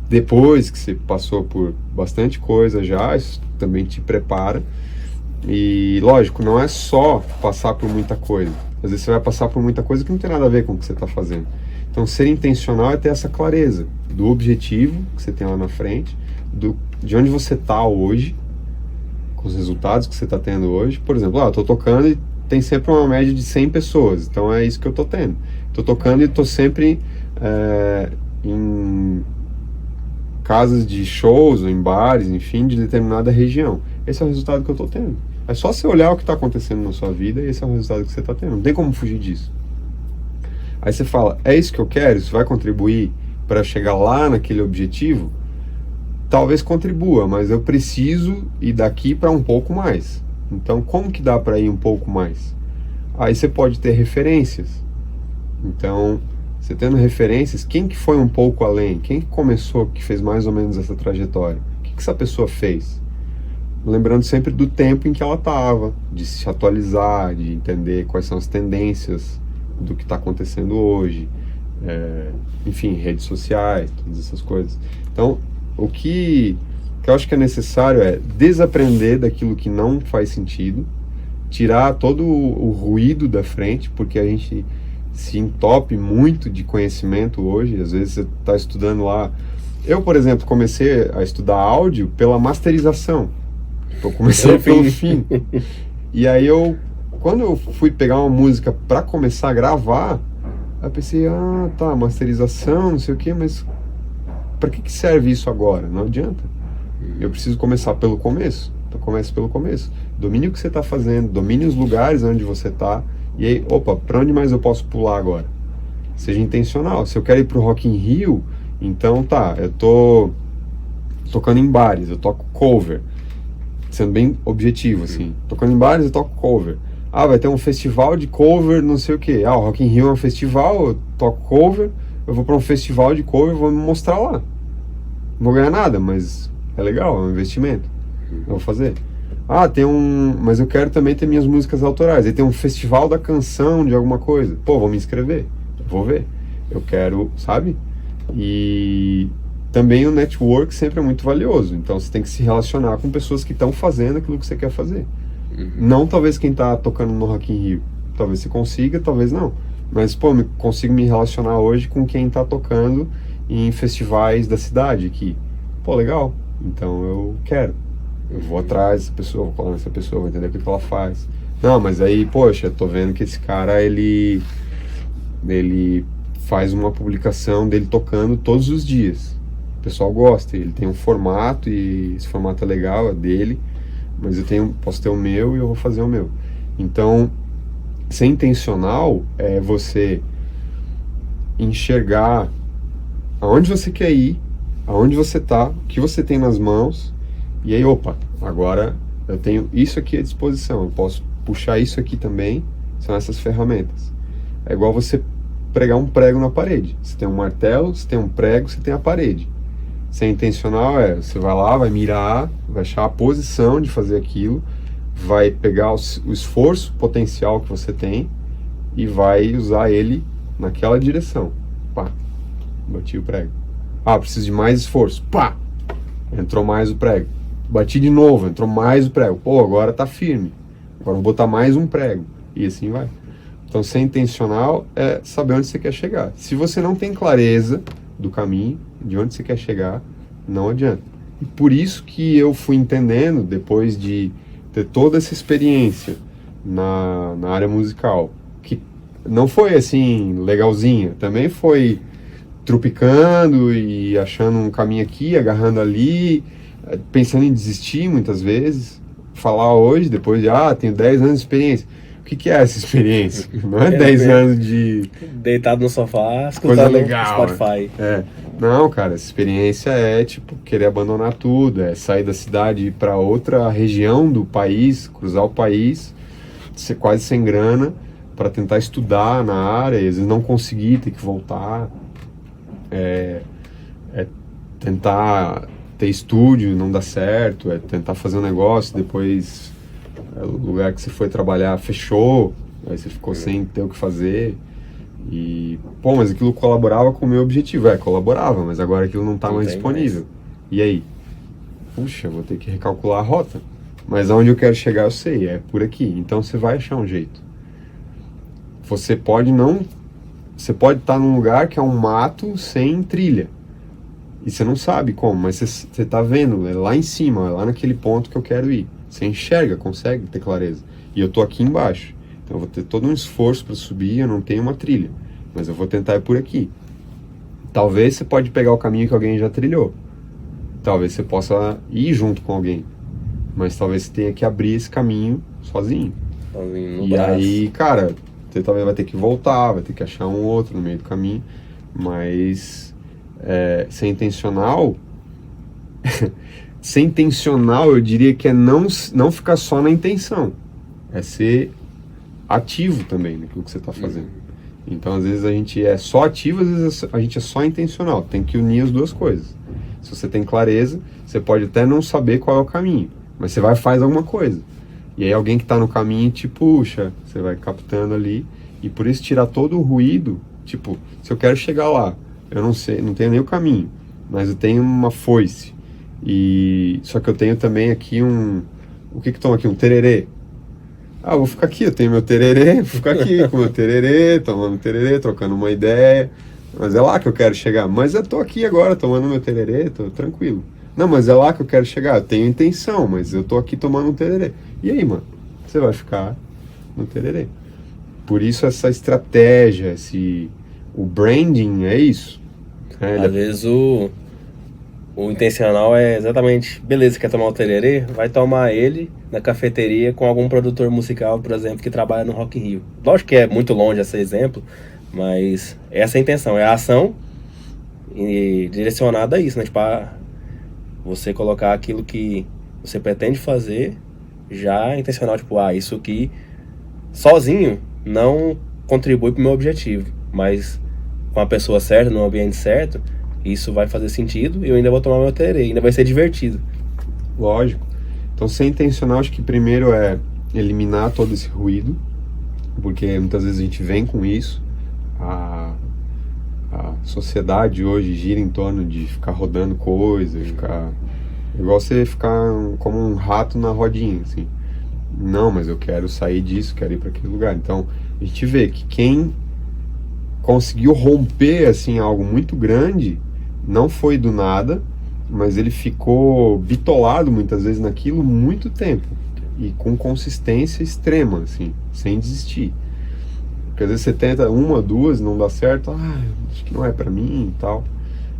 depois que você passou por bastante coisa já, isso também te prepara. E lógico, não é só passar por muita coisa. Às vezes você vai passar por muita coisa que não tem nada a ver com o que você está fazendo. Então ser intencional é ter essa clareza do objetivo que você tem lá na frente, de onde você está hoje, com os resultados que você está tendo hoje. Por exemplo, eu estou tocando e tem sempre uma média de 100 pessoas, então é isso que eu estou tendo. Estou tocando e estou sempre em casas de shows ou em bares, enfim, de determinada região. Esse é o resultado que eu estou tendo. É só você olhar o que está acontecendo na sua vida e esse é o resultado que você está tendo. Não tem como fugir disso. Aí você fala, é isso que eu quero? Isso vai contribuir para chegar lá naquele objetivo? Talvez contribua, mas eu preciso ir daqui para um pouco mais. Então, como que dá para ir um pouco mais? Aí você pode ter referências. Então, você tendo referências, quem que foi um pouco além? Quem que começou, que fez mais ou menos essa trajetória? O que essa pessoa fez? Lembrando sempre do tempo em que ela estava, de se atualizar, de entender quais são as tendências do que está acontecendo hoje, enfim, redes sociais, todas essas coisas. Então, o que eu acho que é necessário é desaprender daquilo que não faz sentido, tirar todo o ruído da frente, porque a gente se entope muito de conhecimento hoje. Às vezes você está estudando lá. Eu, por exemplo, comecei a estudar áudio pela masterização. Eu comecei pelo fim. E aí quando eu fui pegar uma música para começar a gravar, eu pensei, masterização, não sei o que, mas para que serve isso agora? Não adianta. Eu preciso começar pelo começo. Então comece pelo começo. Domine o que você está fazendo, domine os lugares onde você está. E aí, para onde mais eu posso pular agora? Seja intencional. Se eu quero ir pro Rock in Rio, então eu tô tocando em bares, eu toco cover. Sendo bem objetivo, assim. Tocando em bares, eu toco cover. Vai ter um festival de cover, não sei o que. O Rock in Rio é um festival, eu toco cover, eu vou para um festival de cover, vou me mostrar lá. Não vou ganhar nada, mas é legal, é um investimento. Eu vou fazer. Mas eu quero também ter minhas músicas autorais. Aí tem um festival da canção de alguma coisa. Vou me inscrever, vou ver. Eu quero, sabe? E também o network sempre é muito valioso. Então você tem que se relacionar com pessoas que estão fazendo aquilo que você quer fazer. Não talvez quem está tocando no Rock in Rio. Talvez você consiga, talvez não. Mas, consigo me relacionar hoje com quem está tocando em festivais da cidade aqui. Legal. Então eu quero. Eu vou atrás dessa pessoa, vou falar nessa pessoa, vou entender o que ela faz. Não, mas aí, eu tô vendo que esse cara, ele faz uma publicação dele tocando todos os dias. O pessoal gosta, ele tem um formato e esse formato é legal, é dele, mas posso ter o meu e eu vou fazer o meu. Então, ser intencional é você enxergar aonde você quer ir, aonde você tá, o que você tem nas mãos, e aí, opa, agora eu tenho isso aqui à disposição, eu posso puxar isso aqui também, são essas ferramentas. É igual você pregar um prego na parede. Você tem um martelo, você tem um prego, você tem a parede. Ser intencional você vai lá, vai mirar, vai achar a posição de fazer aquilo, vai pegar o esforço potencial que você tem e vai usar ele naquela direção. Pá, bati o prego. Ah, preciso de mais esforço. Pá, entrou mais o prego. Bati de novo, entrou mais o prego. Pô, agora tá firme. Agora vou botar mais um prego. E assim vai. Então, ser intencional é saber onde você quer chegar. Se você não tem clareza do caminho, de onde você quer chegar, não adianta. E por isso que eu fui entendendo, depois de ter toda essa experiência na área musical, que não foi assim legalzinha, também foi tropicando e achando um caminho aqui, agarrando ali, pensando em desistir muitas vezes. Falar hoje, depois de, tenho 10 anos de experiência. O que é essa experiência? Não é 10 anos de... deitado no sofá, coisa escutando legal, Spotify. Não, cara, essa experiência é, tipo, querer abandonar tudo, é sair da cidade e ir pra outra região do país, cruzar o país, ser quase sem grana, para tentar estudar na área, e às vezes não conseguir, ter que voltar. Tentar ter estúdio, não dá certo, tentar fazer um negócio, depois o lugar que você foi trabalhar fechou, aí você ficou sem ter o que fazer. E, mas aquilo colaborava com o meu objetivo. Colaborava, mas agora aquilo não está mais disponível. E aí? Puxa, vou ter que recalcular a rota. Mas aonde eu quero chegar eu sei, é por aqui. Então você vai achar um jeito. Você pode estar num lugar que é um mato sem trilha. E você não sabe como, mas você está vendo, é lá em cima, é lá naquele ponto que eu quero ir. Você enxerga, consegue ter clareza. E eu tô aqui embaixo. Então eu vou ter todo um esforço para subir, eu não tenho uma trilha. Mas eu vou tentar ir por aqui. Talvez você pode pegar o caminho que alguém já trilhou. Talvez você possa ir junto com alguém. Mas talvez você tenha que abrir esse caminho sozinho. No e braço. Aí, cara, você talvez vai ter que voltar, vai ter que achar um outro no meio do caminho. Mas ser intencional... Ser intencional, eu diria que é não ficar só na intenção. É ser ativo também naquilo que você está fazendo. Então, às vezes a gente é só ativo, às vezes a gente é só intencional. Tem que unir as duas coisas. Se você tem clareza, você pode até não saber qual é o caminho, mas você vai e faz alguma coisa. E aí alguém que está no caminho te puxa, você vai captando ali. E por isso tirar todo o ruído, tipo, se eu quero chegar lá, eu não sei, não tenho nem o caminho, mas eu tenho uma foice. Só que eu tenho também aqui o que toma aqui? Um tererê. Eu vou ficar aqui, eu tenho meu tererê, vou ficar aqui com meu tererê, tomando tererê, trocando uma ideia. Mas é lá que eu quero chegar. Mas eu tô aqui agora tomando meu tererê, tô tranquilo. Não, mas é lá que eu quero chegar. Eu tenho intenção, mas eu tô aqui tomando um tererê. E aí, mano? Você vai ficar no tererê. Por isso essa estratégia, o branding é isso. Às vezes o intencional é exatamente, beleza, quer tomar o tererê? Vai tomar ele na cafeteria com algum produtor musical, por exemplo, que trabalha no Rock in Rio. Lógico que é muito longe esse exemplo, mas essa é a intenção, é a ação e direcionada a isso, né? Tipo, você colocar aquilo que você pretende fazer já intencional, tipo, isso aqui sozinho não contribui para o meu objetivo, mas com a pessoa certa, no ambiente certo, isso vai fazer sentido e eu ainda vou tomar meu tererê, ainda vai ser divertido. Lógico. Então, ser intencional, acho que primeiro é eliminar todo esse ruído, porque muitas vezes a gente vem com isso. A sociedade hoje gira em torno de ficar rodando coisas, igual você ficar como um rato na rodinha, assim. Não, mas eu quero sair disso, quero ir para aquele lugar. Então, a gente vê que quem conseguiu romper, assim, algo muito grande, não foi do nada, mas ele ficou bitolado muitas vezes naquilo muito tempo e com consistência extrema, assim, sem desistir. Porque às vezes você tenta uma, duas, não dá certo, acho que não é pra mim e tal.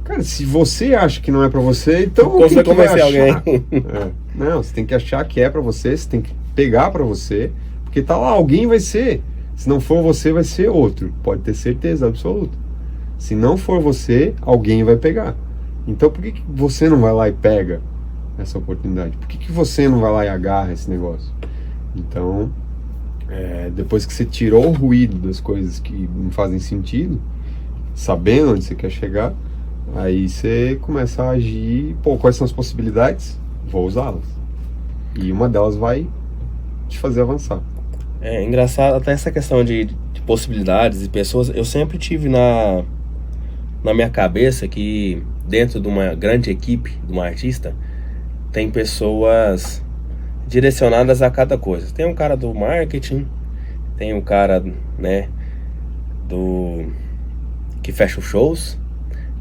Cara, se você acha que não é pra você, então Como quem vai que vai convencer achar? alguém? Não, você tem que achar que é pra você, você tem que pegar pra você, porque tá lá, alguém vai ser. Se não for você, vai ser outro. Pode ter certeza absoluta. Se não for você, alguém vai pegar. Então por que você não vai lá e pega essa oportunidade? Por que você não vai lá e agarra esse negócio? Então, depois que você tirou o ruído das coisas que não fazem sentido, sabendo onde você quer chegar, aí você começa a agir, quais são as possibilidades? Vou usá-las. E uma delas vai te fazer avançar. É engraçado, até essa questão de possibilidades e pessoas, eu sempre tive na minha cabeça que dentro de uma grande equipe, de um artista, tem pessoas direcionadas a cada coisa. Tem um cara do marketing, tem um cara, né, que fecha os shows,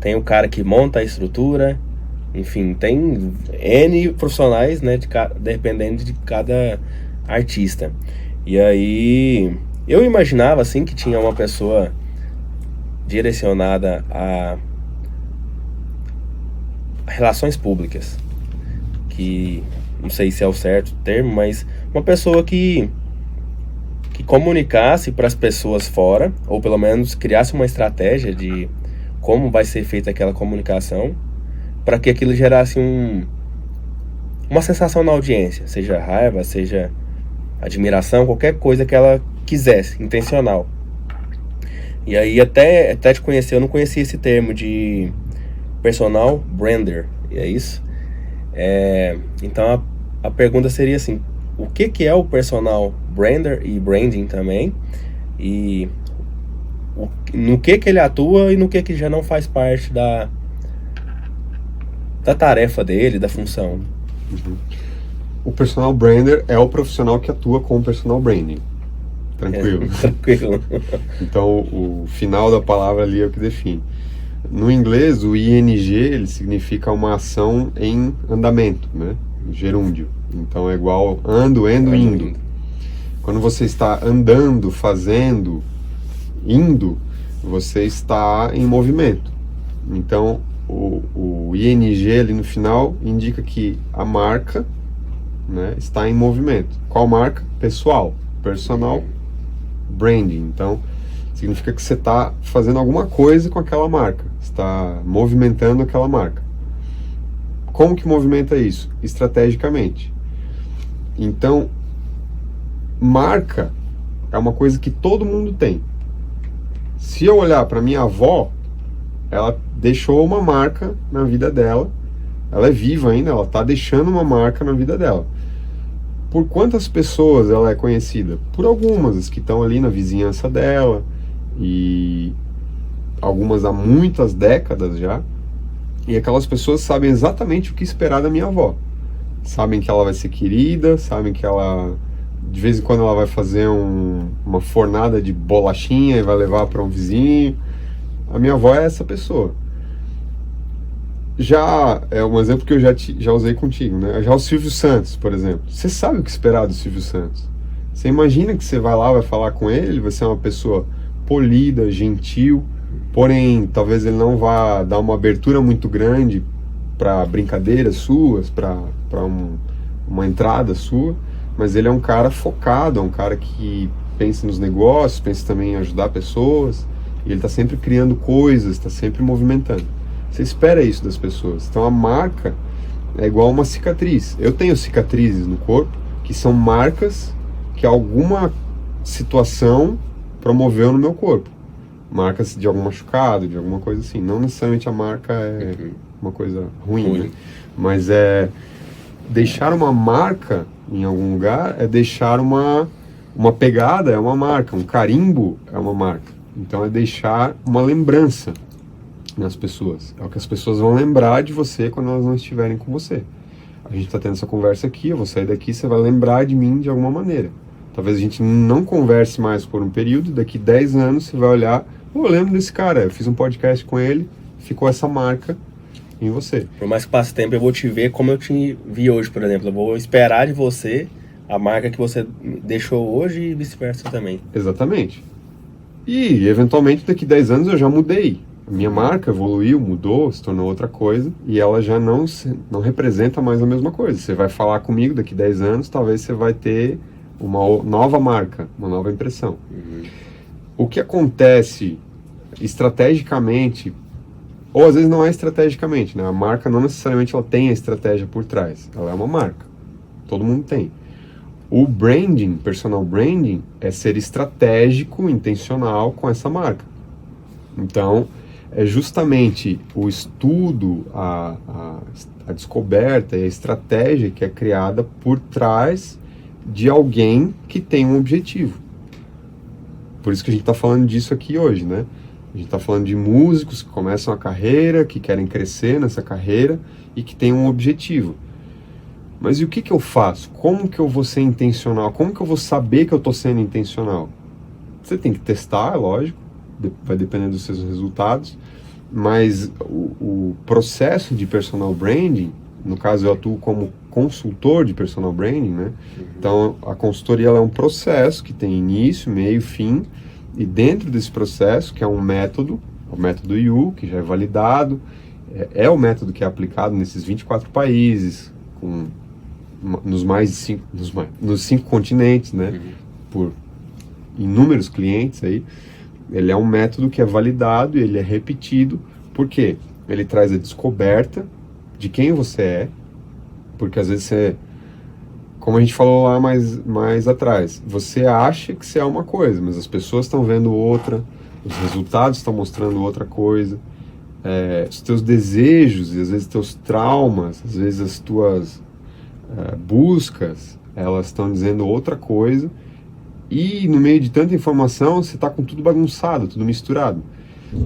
tem o cara que monta a estrutura, enfim, tem N profissionais, né, dependendo de cada artista. E aí, eu imaginava, assim, que tinha uma pessoa direcionada a relações públicas, que não sei se é o certo termo, mas uma pessoa que comunicasse para as pessoas fora, ou pelo menos criasse uma estratégia de como vai ser feita aquela comunicação, para que aquilo gerasse uma sensação na audiência, seja raiva, seja admiração, qualquer coisa que ela quisesse, intencional. E aí até te conhecer, eu não conhecia esse termo de personal brander, e é isso? Então a pergunta seria assim, o que é o personal brander e branding também, e no que ele atua e no que já não faz parte da tarefa dele, da função. Uhum. O personal brander é o profissional que atua com o personal branding. Tranquilo? Tranquilo. Então, o final da palavra ali é o que define. No inglês, o ING, ele significa uma ação em andamento, né? Gerúndio. Então, é igual ando, indo. Quando você está andando, fazendo, indo, você está em movimento. Então, o ING ali no final indica que a marca, né, está em movimento. Qual marca? Pessoal. Personal branding. Então, significa que você está fazendo alguma coisa com aquela marca. Está movimentando aquela marca. Como que movimenta isso? Estrategicamente. Então, marca é uma coisa que todo mundo tem. Se eu olhar para minha avó, ela deixou uma marca na vida dela. Ela é viva ainda, ela está deixando uma marca na vida dela. Por quantas pessoas ela é conhecida? Por algumas, as que estão ali na vizinhança dela, e algumas há muitas décadas já. E aquelas pessoas sabem exatamente o que esperar da minha avó. Sabem que ela vai ser querida, sabem que ela, de vez em quando, ela vai fazer uma fornada de bolachinha e vai levar para um vizinho. A minha avó é essa pessoa. Já é um exemplo que eu já usei contigo, né? Já o Silvio Santos, por exemplo. Você sabe o que esperar do Silvio Santos. Você imagina que você vai lá, vai falar com ele vai ser uma pessoa polida, gentil, porém, talvez ele não vá dar uma abertura muito grande para brincadeiras suas, para uma entrada sua, mas ele é um cara focado, é um cara que pensa nos negócios, pensa também em ajudar pessoas, e ele está sempre criando coisas, está sempre movimentando. Você espera isso das pessoas. Então a marca é igual uma cicatriz. Eu tenho cicatrizes no corpo que são marcas que alguma situação promoveu no meu corpo. Marcas de algum machucado, de alguma coisa assim. Não necessariamente a marca é uma coisa ruim, né? Mas deixar uma marca em algum lugar é deixar uma pegada, é uma marca. Um carimbo é uma marca. Então é deixar uma lembrança nas pessoas. É o que as pessoas vão lembrar de você quando elas não estiverem com você. A gente está tendo essa conversa aqui, eu vou sair daqui, você vai lembrar de mim de alguma maneira. Talvez a gente não converse mais por um período, daqui 10 anos você vai olhar, eu lembro desse cara, eu fiz um podcast com ele, ficou essa marca em você. Por mais que passe tempo, eu vou te ver como eu te vi hoje, por exemplo. Eu vou esperar de você a marca que você deixou hoje e vice-versa também. Exatamente. E, eventualmente, daqui 10 anos eu já mudei. A minha marca evoluiu, mudou, se tornou outra coisa, e ela já não representa mais a mesma coisa. Você vai falar comigo daqui 10 anos, talvez você vai ter uma nova marca, uma nova impressão. O que acontece estrategicamente, ou às vezes não é estrategicamente, né? A marca não necessariamente ela tem a estratégia por trás, ela é uma marca, todo mundo tem. O branding, personal branding, é ser estratégico, intencional com essa marca. Então, é justamente o estudo, a descoberta e a estratégia que é criada por trás de alguém que tem um objetivo. Por isso que a gente está falando disso aqui hoje, né? A gente está falando de músicos que começam a carreira, que querem crescer nessa carreira e que têm um objetivo. Mas e o que eu faço? Como que eu vou ser intencional? Como que eu vou saber que eu estou sendo intencional? Você tem que testar, é lógico, vai depender dos seus resultados, mas o processo de personal branding, no caso eu atuo como consultor de personal branding, né? Então a consultoria ela é um processo que tem início, meio, fim, e dentro desse processo, que é um método, o método You, que já é validado, é o método que é aplicado nesses 24 países, nos 5 continentes, né? Por inúmeros clientes aí. Ele é um método que é validado e ele é repetido. Por quê? Ele traz a descoberta de quem você é, porque às vezes você, como a gente falou lá mais atrás, você acha que você é uma coisa, mas as pessoas estão vendo outra, os resultados estão mostrando outra coisa, os teus desejos e às vezes teus traumas, às vezes as tuas buscas, elas estão dizendo outra coisa. E no meio de tanta informação, você está com tudo bagunçado, tudo misturado.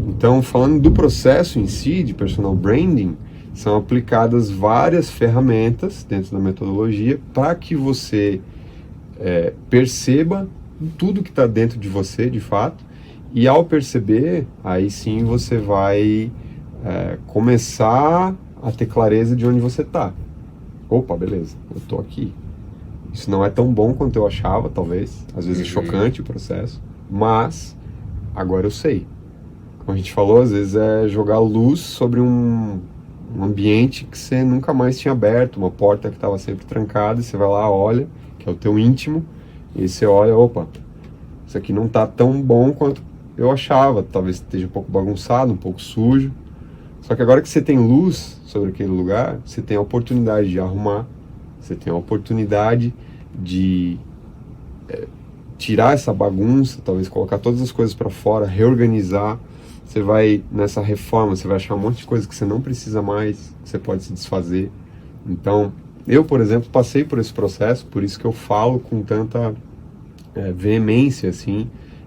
Então, falando do processo em si, de personal branding, são aplicadas várias ferramentas dentro da metodologia para que você perceba tudo que está dentro de você, de fato. E ao perceber, aí sim você vai começar a ter clareza de onde você está. Opa, beleza, eu estou aqui. Isso não é tão bom quanto eu achava, talvez. Às vezes é chocante o processo. Mas, agora eu sei. Como a gente falou, às vezes é jogar luz sobre um ambiente que você nunca mais tinha aberto, uma porta que estava sempre trancada, e você vai lá, olha, que é o teu íntimo, e você olha, opa, isso aqui não está tão bom quanto eu achava. Talvez esteja um pouco bagunçado, um pouco sujo. Só que agora que você tem luz sobre aquele lugar, você tem a oportunidade de arrumar, você tem a oportunidade de tirar essa bagunça, talvez colocar todas as coisas para fora, reorganizar. Você vai, nessa reforma, você vai achar um monte de coisa que você não precisa mais, que você pode se desfazer. Então, eu, por exemplo, passei por esse processo, por isso que eu falo com tanta veemência, assim,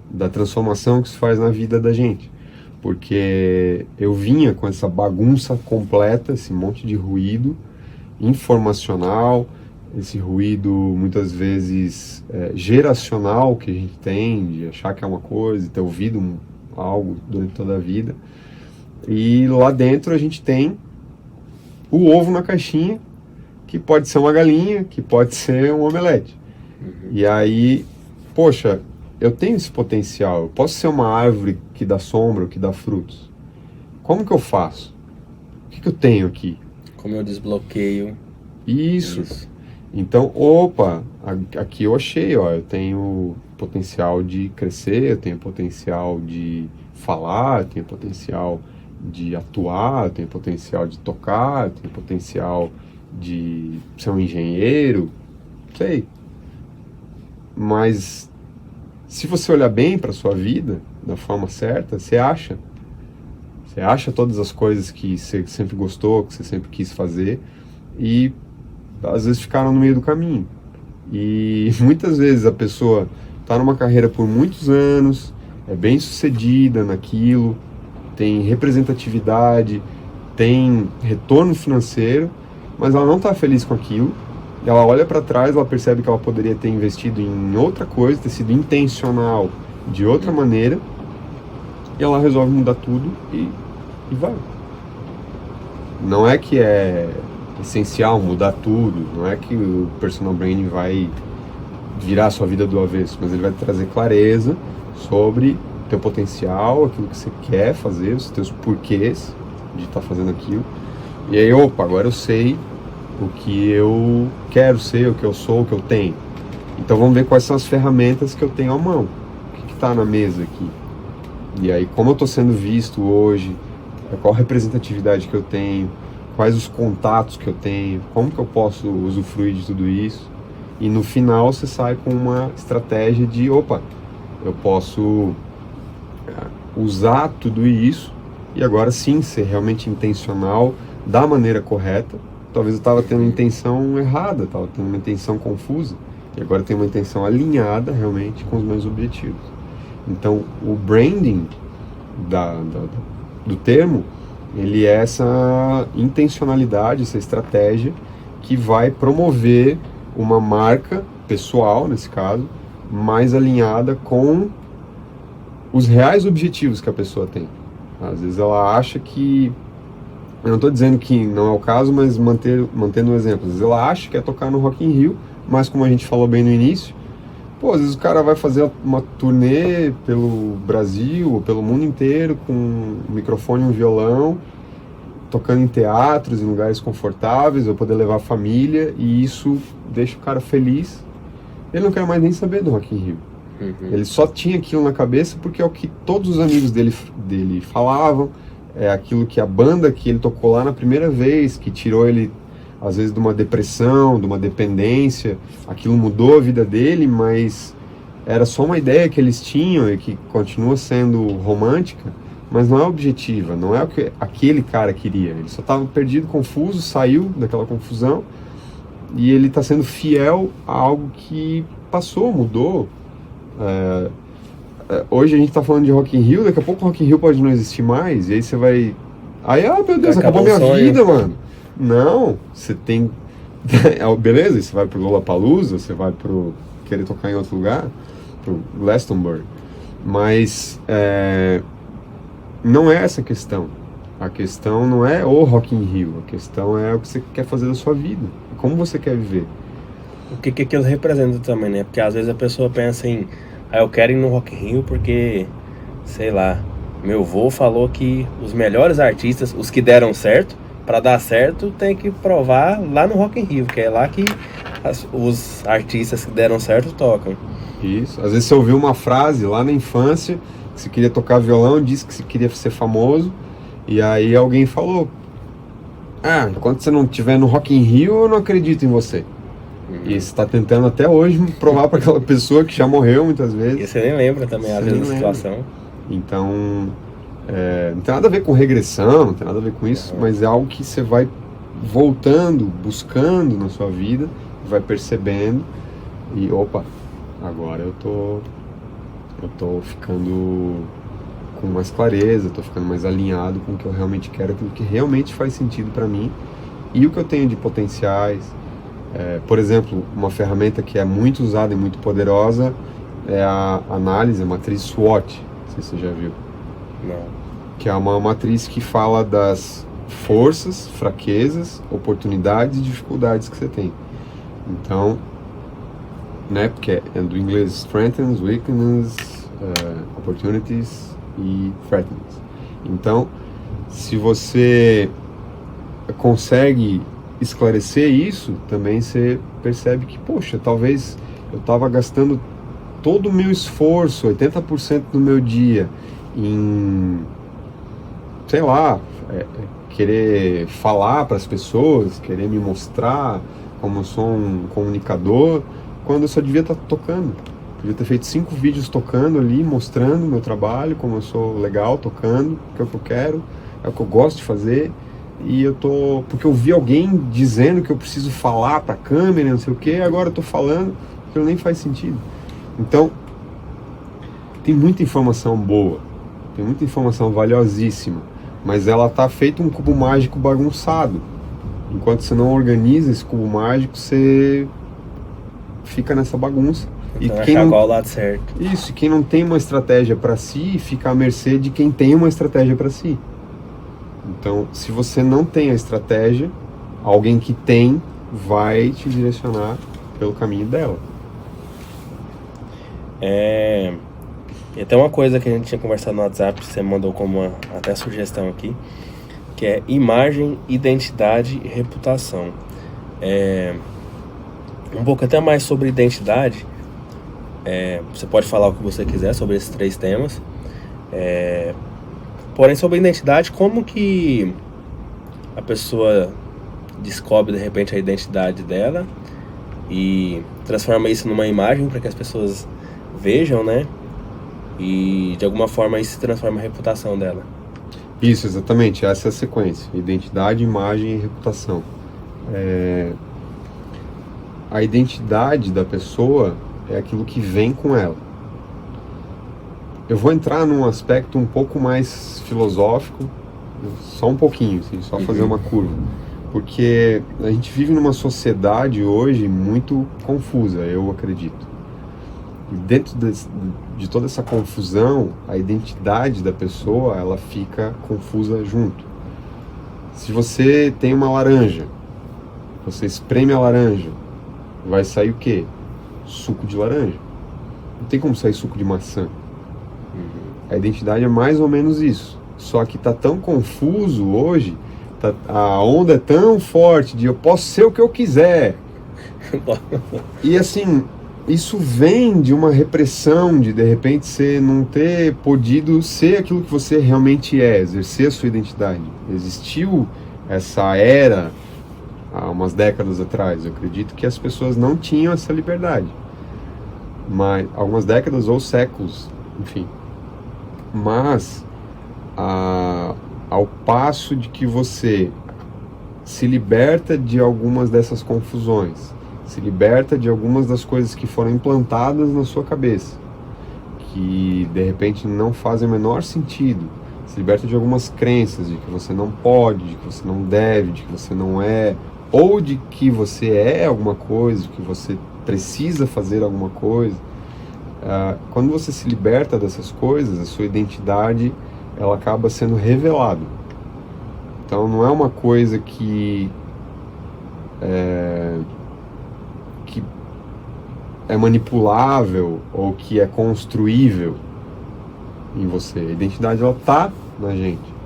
da transformação que se faz na vida da gente. Porque eu vinha com essa bagunça completa, esse monte de ruído informacional, esse ruído muitas vezes geracional que a gente tem, de achar que é uma coisa, de ter ouvido algo durante toda a vida. E lá dentro a gente tem o ovo na caixinha, que pode ser uma galinha, que pode ser um omelete. E aí, poxa, eu tenho esse potencial, eu posso ser uma árvore que dá sombra ou que dá frutos. Como que eu faço? O que eu tenho aqui? Como eu desbloqueio. Isso. Então, opa, aqui eu achei, ó, eu tenho potencial de crescer, eu tenho potencial de falar, eu tenho potencial de atuar, eu tenho potencial de tocar, eu tenho potencial de ser um engenheiro, sei. Mas se você olhar bem para sua vida, da forma certa, você acha. Você acha todas as coisas que você sempre gostou, que você sempre quis fazer, e às vezes ficaram no meio do caminho. E muitas vezes a pessoa está numa carreira por muitos anos, é bem sucedida naquilo, tem representatividade, tem retorno financeiro, mas ela não está feliz com aquilo. Ela olha para trás, ela percebe que ela poderia ter investido em outra coisa, ter sido intencional de outra maneira, e ela resolve mudar tudo e vai. Não é que é essencial mudar tudo, não é que o personal branding vai virar a sua vida do avesso, mas ele vai trazer clareza sobre teu potencial, aquilo que você quer fazer, os teus porquês de estar fazendo aquilo. E aí, opa, agora eu sei o que eu quero ser, o que eu sou, o que eu tenho. Então vamos ver quais são as ferramentas que eu tenho à mão. O que está na mesa aqui? E aí, como eu estou sendo visto hoje, qual a representatividade que eu tenho, quais os contatos que eu tenho, como que eu posso usufruir de tudo isso. E no final você sai com uma estratégia de, opa, eu posso usar tudo isso e agora sim ser realmente intencional da maneira correta. Talvez eu estava tendo uma intenção errada, estava tendo uma intenção confusa, e agora eu tenho uma intenção alinhada realmente com os meus objetivos. Então, o branding do termo, ele é essa intencionalidade, essa estratégia que vai promover uma marca pessoal, nesse caso, mais alinhada com os reais objetivos que a pessoa tem. Às vezes ela acha que, eu não estou dizendo que não é o caso, mas mantendo o exemplo, às vezes ela acha que é tocar no Rock in Rio, mas como a gente falou bem no início, pô, às vezes o cara vai fazer uma turnê pelo Brasil ou pelo mundo inteiro com um microfone e um violão, tocando em teatros, em lugares confortáveis, vai poder levar a família, e isso deixa o cara feliz. Ele não quer mais nem saber do Rock in Rio. Ele só tinha aquilo na cabeça porque é o que todos os amigos dele falavam, é aquilo que a banda que ele tocou lá na primeira vez, que tirou ele às vezes de uma depressão, de uma dependência, aquilo mudou a vida dele, mas era só uma ideia que eles tinham e que continua sendo romântica, mas não é objetiva, não é o que aquele cara queria. Ele só estava perdido, confuso, saiu daquela confusão e ele está sendo fiel a algo que passou, mudou. Hoje a gente está falando de Rock in Rio, daqui a pouco o Rock in Rio pode não existir mais, e aí você vai... Aí, meu Deus, acabou minha vida, mano. Não, você tem... Beleza, você vai pro Lollapalooza, você vai pro... querer tocar em outro lugar, pro Glastonbury, mas não é essa a questão. A questão não é o Rock in Rio, a questão é o que você quer fazer da sua vida, como você quer viver. O que aquilo representa também, né? Porque às vezes a pessoa pensa em, eu quero ir no Rock in Rio porque, sei lá, meu avô falou que os melhores artistas, os que deram certo, para dar certo tem que provar lá no Rock in Rio, que é lá que os artistas que deram certo tocam. Isso, às vezes você ouviu uma frase lá na infância, que você queria tocar violão, disse que você queria ser famoso, e aí alguém falou, enquanto você não estiver no Rock in Rio, eu não acredito em você. E você está tentando até hoje provar para aquela pessoa que já morreu muitas vezes. E você nem lembra também, às vezes, da situação. Então, não tem nada a ver com regressão, não tem nada a ver com isso, mas é algo que você vai voltando, buscando na sua vida, vai percebendo, e opa, agora eu tô ficando com mais clareza, tô ficando mais alinhado com o que eu realmente quero, aquilo que realmente faz sentido para mim, e o que eu tenho de potenciais. Por exemplo, uma ferramenta que é muito usada e muito poderosa é a análise, a matriz SWOT, não sei se você já viu. Não. Que é uma matriz que fala das forças, fraquezas, oportunidades e dificuldades que você tem. Então, né, porque é do inglês strengths, weaknesses, opportunities e threatens. Então, se você consegue esclarecer isso, também você percebe que, poxa, talvez eu estava gastando todo o meu esforço, 80% do meu dia em, sei lá, querer falar para as pessoas, querer me mostrar como eu sou um comunicador, quando eu só devia estar tocando. Devia ter feito 5 vídeos tocando ali, mostrando o meu trabalho, como eu sou legal tocando, que é o que eu quero, é o que eu gosto de fazer. E porque eu vi alguém dizendo que eu preciso falar pra câmera, não sei o que, agora eu tô falando, aquilo nem faz sentido. Então, tem muita informação boa, tem muita informação valiosíssima, mas ela tá feita um cubo mágico bagunçado. Enquanto você não organiza esse cubo mágico, você fica nessa bagunça. Então, achar qual o lado certo. Isso, quem não tem uma estratégia para si, fica à mercê de quem tem uma estratégia para si. Então, se você não tem a estratégia, alguém que tem vai te direcionar pelo caminho dela. E até uma coisa que a gente tinha conversado no WhatsApp, você mandou como até sugestão aqui, que é imagem, identidade e reputação. Um pouco até mais sobre identidade. Você pode falar o que você quiser sobre esses 3 temas. Porém, sobre identidade, como que a pessoa descobre de repente a identidade dela e transforma isso numa imagem para que as pessoas vejam, né? E de alguma forma isso se transforma na reputação dela. Isso, exatamente, essa é a sequência: identidade, imagem e reputação. A identidade da pessoa é aquilo que vem com ela. Eu vou entrar num aspecto um pouco mais filosófico, só um pouquinho, assim, só fazer uma curva. Porque a gente vive numa sociedade hoje muito confusa, eu acredito. E dentro de toda essa confusão, a identidade da pessoa, ela fica confusa junto. Se você tem uma laranja, você espreme a laranja, vai sair o quê? Suco de laranja. Não tem como sair suco de maçã. A identidade é mais ou menos isso. Só que tá tão confuso hoje, a onda é tão forte de eu posso ser o que eu quiser. E assim, isso vem de uma repressão, de repente você não ter podido ser aquilo que você realmente é, exercer a sua identidade. Existiu essa era há umas décadas atrás. Eu acredito que as pessoas não tinham essa liberdade. Mas algumas décadas ou séculos, enfim. Mas ao passo de que você se liberta de algumas dessas confusões, se liberta de algumas das coisas que foram implantadas na sua cabeça, que de repente não fazem o menor sentido, se liberta de algumas crenças de que você não pode, de que você não deve, de que você não é, ou de que você é alguma coisa, de que você precisa fazer alguma coisa. Quando você se liberta dessas coisas, a sua identidade ela acaba sendo revelada. Então não é uma coisa que é manipulável ou que é construível em você. A identidade ela tá na gente.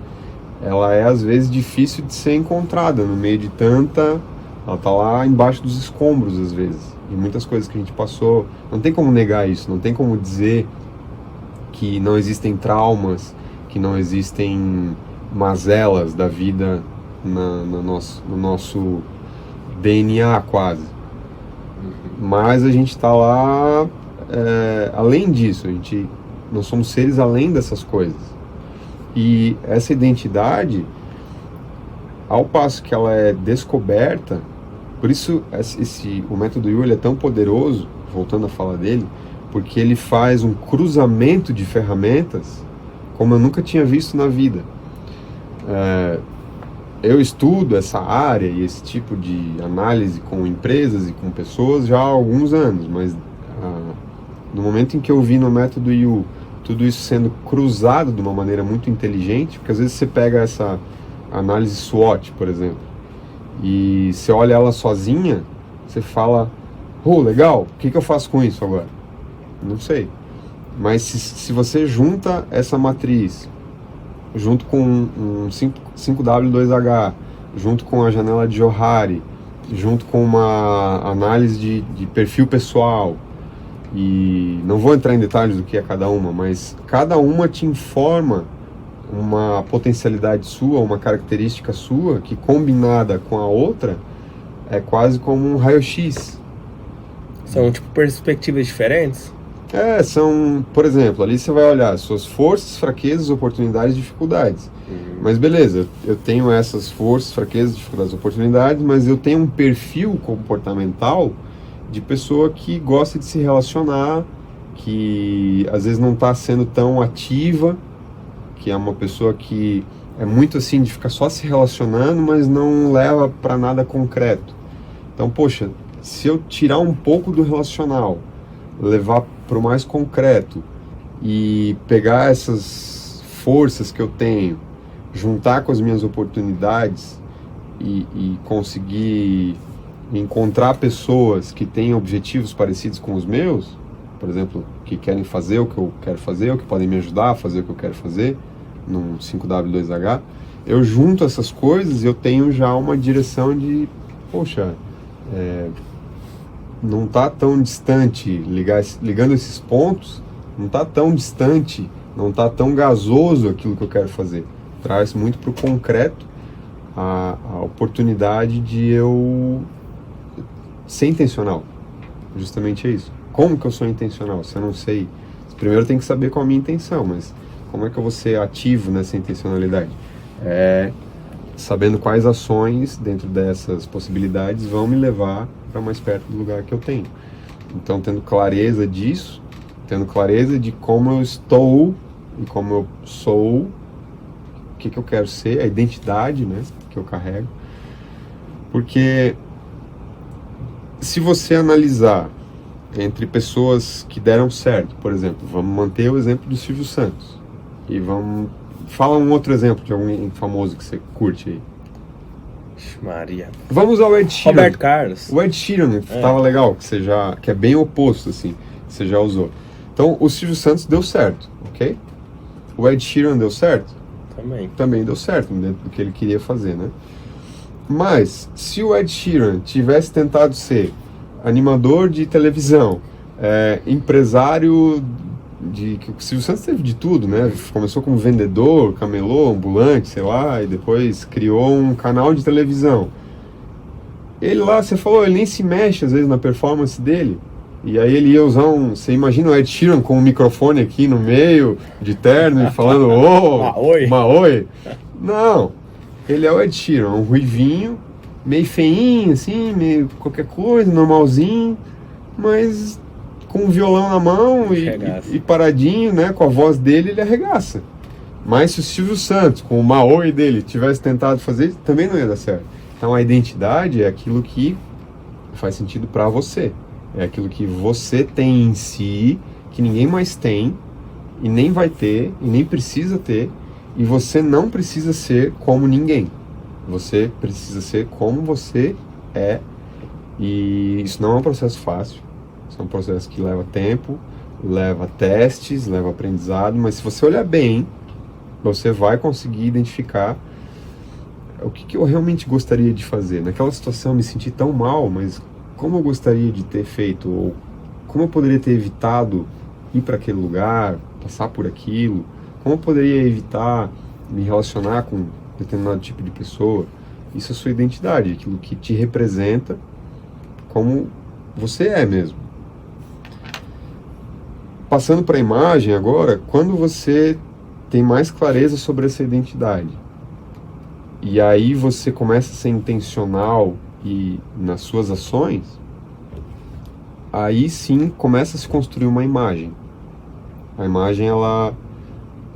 Ela é às vezes difícil de ser encontrada no meio de tanta... Ela tá lá embaixo dos escombros às vezes. E muitas coisas que a gente passou, não tem como negar isso, não tem como dizer que não existem traumas, que não existem mazelas da vida no nosso DNA quase. Mas a gente está lá, além disso, nós somos seres além dessas coisas. E essa identidade, ao passo que ela é descoberta, por isso o método Yu ele é tão poderoso, voltando a falar dele, porque ele faz um cruzamento de ferramentas como eu nunca tinha visto na vida. Eu estudo essa área e esse tipo de análise com empresas e com pessoas já há alguns anos, mas no momento em que eu vi no método Yu tudo isso sendo cruzado de uma maneira muito inteligente, porque às vezes você pega essa análise SWOT, por exemplo, e você olha ela sozinha, você fala, legal, o que eu faço com isso agora? Não sei. Mas se você junta essa matriz, junto com um 5W2H, junto com a janela de Johari, junto com uma análise de perfil pessoal, e não vou entrar em detalhes do que é cada uma, mas cada uma te informa uma potencialidade sua, uma característica sua, que combinada com a outra, é quase como um raio-x. São tipo perspectivas diferentes? São, por exemplo, ali você vai olhar suas forças, fraquezas, oportunidades e dificuldades. Mas beleza, eu tenho essas forças, fraquezas, dificuldades, oportunidades, mas eu tenho um perfil comportamental de pessoa que gosta de se relacionar, que às vezes não está sendo tão ativa, que é uma pessoa que é muito assim de ficar só se relacionando, mas não leva para nada concreto. Então, poxa, se eu tirar um pouco do relacional, levar para o mais concreto e pegar essas forças que eu tenho, juntar com as minhas oportunidades e conseguir encontrar pessoas que têm objetivos parecidos com os meus, por exemplo, que querem fazer o que eu quero fazer, ou que podem me ajudar a fazer o que eu quero fazer, num 5W2H, eu junto essas coisas e eu tenho já uma direção de, poxa, não está tão distante, ligando esses pontos, não está tão distante, não está tão gasoso aquilo que eu quero fazer. Traz muito para o concreto a oportunidade de eu ser intencional. Justamente é isso. Como que eu sou intencional? Se eu não sei, primeiro eu tenho que saber qual é a minha intenção, mas como é que eu vou ser ativo nessa intencionalidade? Sabendo quais ações dentro dessas possibilidades vão me levar para mais perto do lugar que eu tenho. Então, tendo clareza disso, tendo clareza de como eu estou e como eu sou, o que eu quero ser, a identidade, né, que eu carrego. Porque se você analisar entre pessoas que deram certo, por exemplo, vamos manter o exemplo do Silvio Santos e fala um outro exemplo de alguém famoso que você curte aí. Maria. Vamos ao Ed Sheeran. Roberto Carlos. O Ed Sheeran tava legal, que é bem oposto, assim, que você já usou. Então, o Silvio Santos deu certo, ok? O Ed Sheeran deu certo? Também deu certo, dentro do que ele queria fazer, né? Mas, se o Ed Sheeran tivesse tentado ser animador de televisão, empresário que o Silvio Santos teve de tudo, né? Começou como vendedor, camelô, ambulante, sei lá, e depois criou um canal de televisão. Ele lá, você falou, ele nem se mexe às vezes na performance dele. E aí ele ia usar você imagina o Ed Sheeran com um microfone aqui no meio, de terno, e falando, Maoi. Não, ele é o Ed Sheeran, um ruivinho, meio feinho, assim, meio qualquer coisa, normalzinho, mas com um violão na mão e paradinho, né, com a voz dele, ele arregaça. Mas se o Silvio Santos, com o Maoi dele, tivesse tentado fazer, também não ia dar certo. Então a identidade é aquilo que faz sentido para você. É aquilo que você tem em si, que ninguém mais tem, e nem vai ter, e nem precisa ter, e você não precisa ser como ninguém. Você precisa ser como você é, e isso não é um processo fácil. Isso é um processo que leva tempo, leva testes, leva aprendizado, mas se você olhar bem, você vai conseguir identificar o que eu realmente gostaria de fazer. Naquela situação eu me senti tão mal, mas como eu gostaria de ter feito, ou como eu poderia ter evitado ir para aquele lugar, passar por aquilo, como eu poderia evitar me relacionar com determinado tipo de pessoa. Isso é a sua identidade, aquilo que te representa como você é mesmo. Passando para a imagem agora, quando você tem mais clareza sobre essa identidade, e aí você começa a ser intencional e nas suas ações, aí sim começa a se construir uma imagem. A imagem,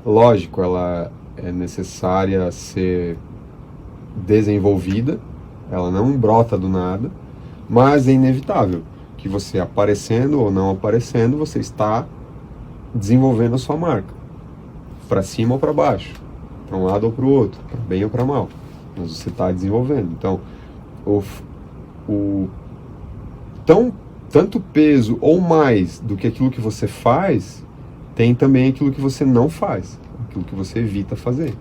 lógico, ela é necessária ser desenvolvida, ela não brota do nada, mas é inevitável que você aparecendo ou não aparecendo, você está desenvolvendo a sua marca, para cima ou para baixo, para um lado ou para o outro, para bem ou para mal, mas você está desenvolvendo. Então, tanto peso ou mais do que aquilo que você faz, tem também aquilo que você não faz, aquilo que você evita fazer.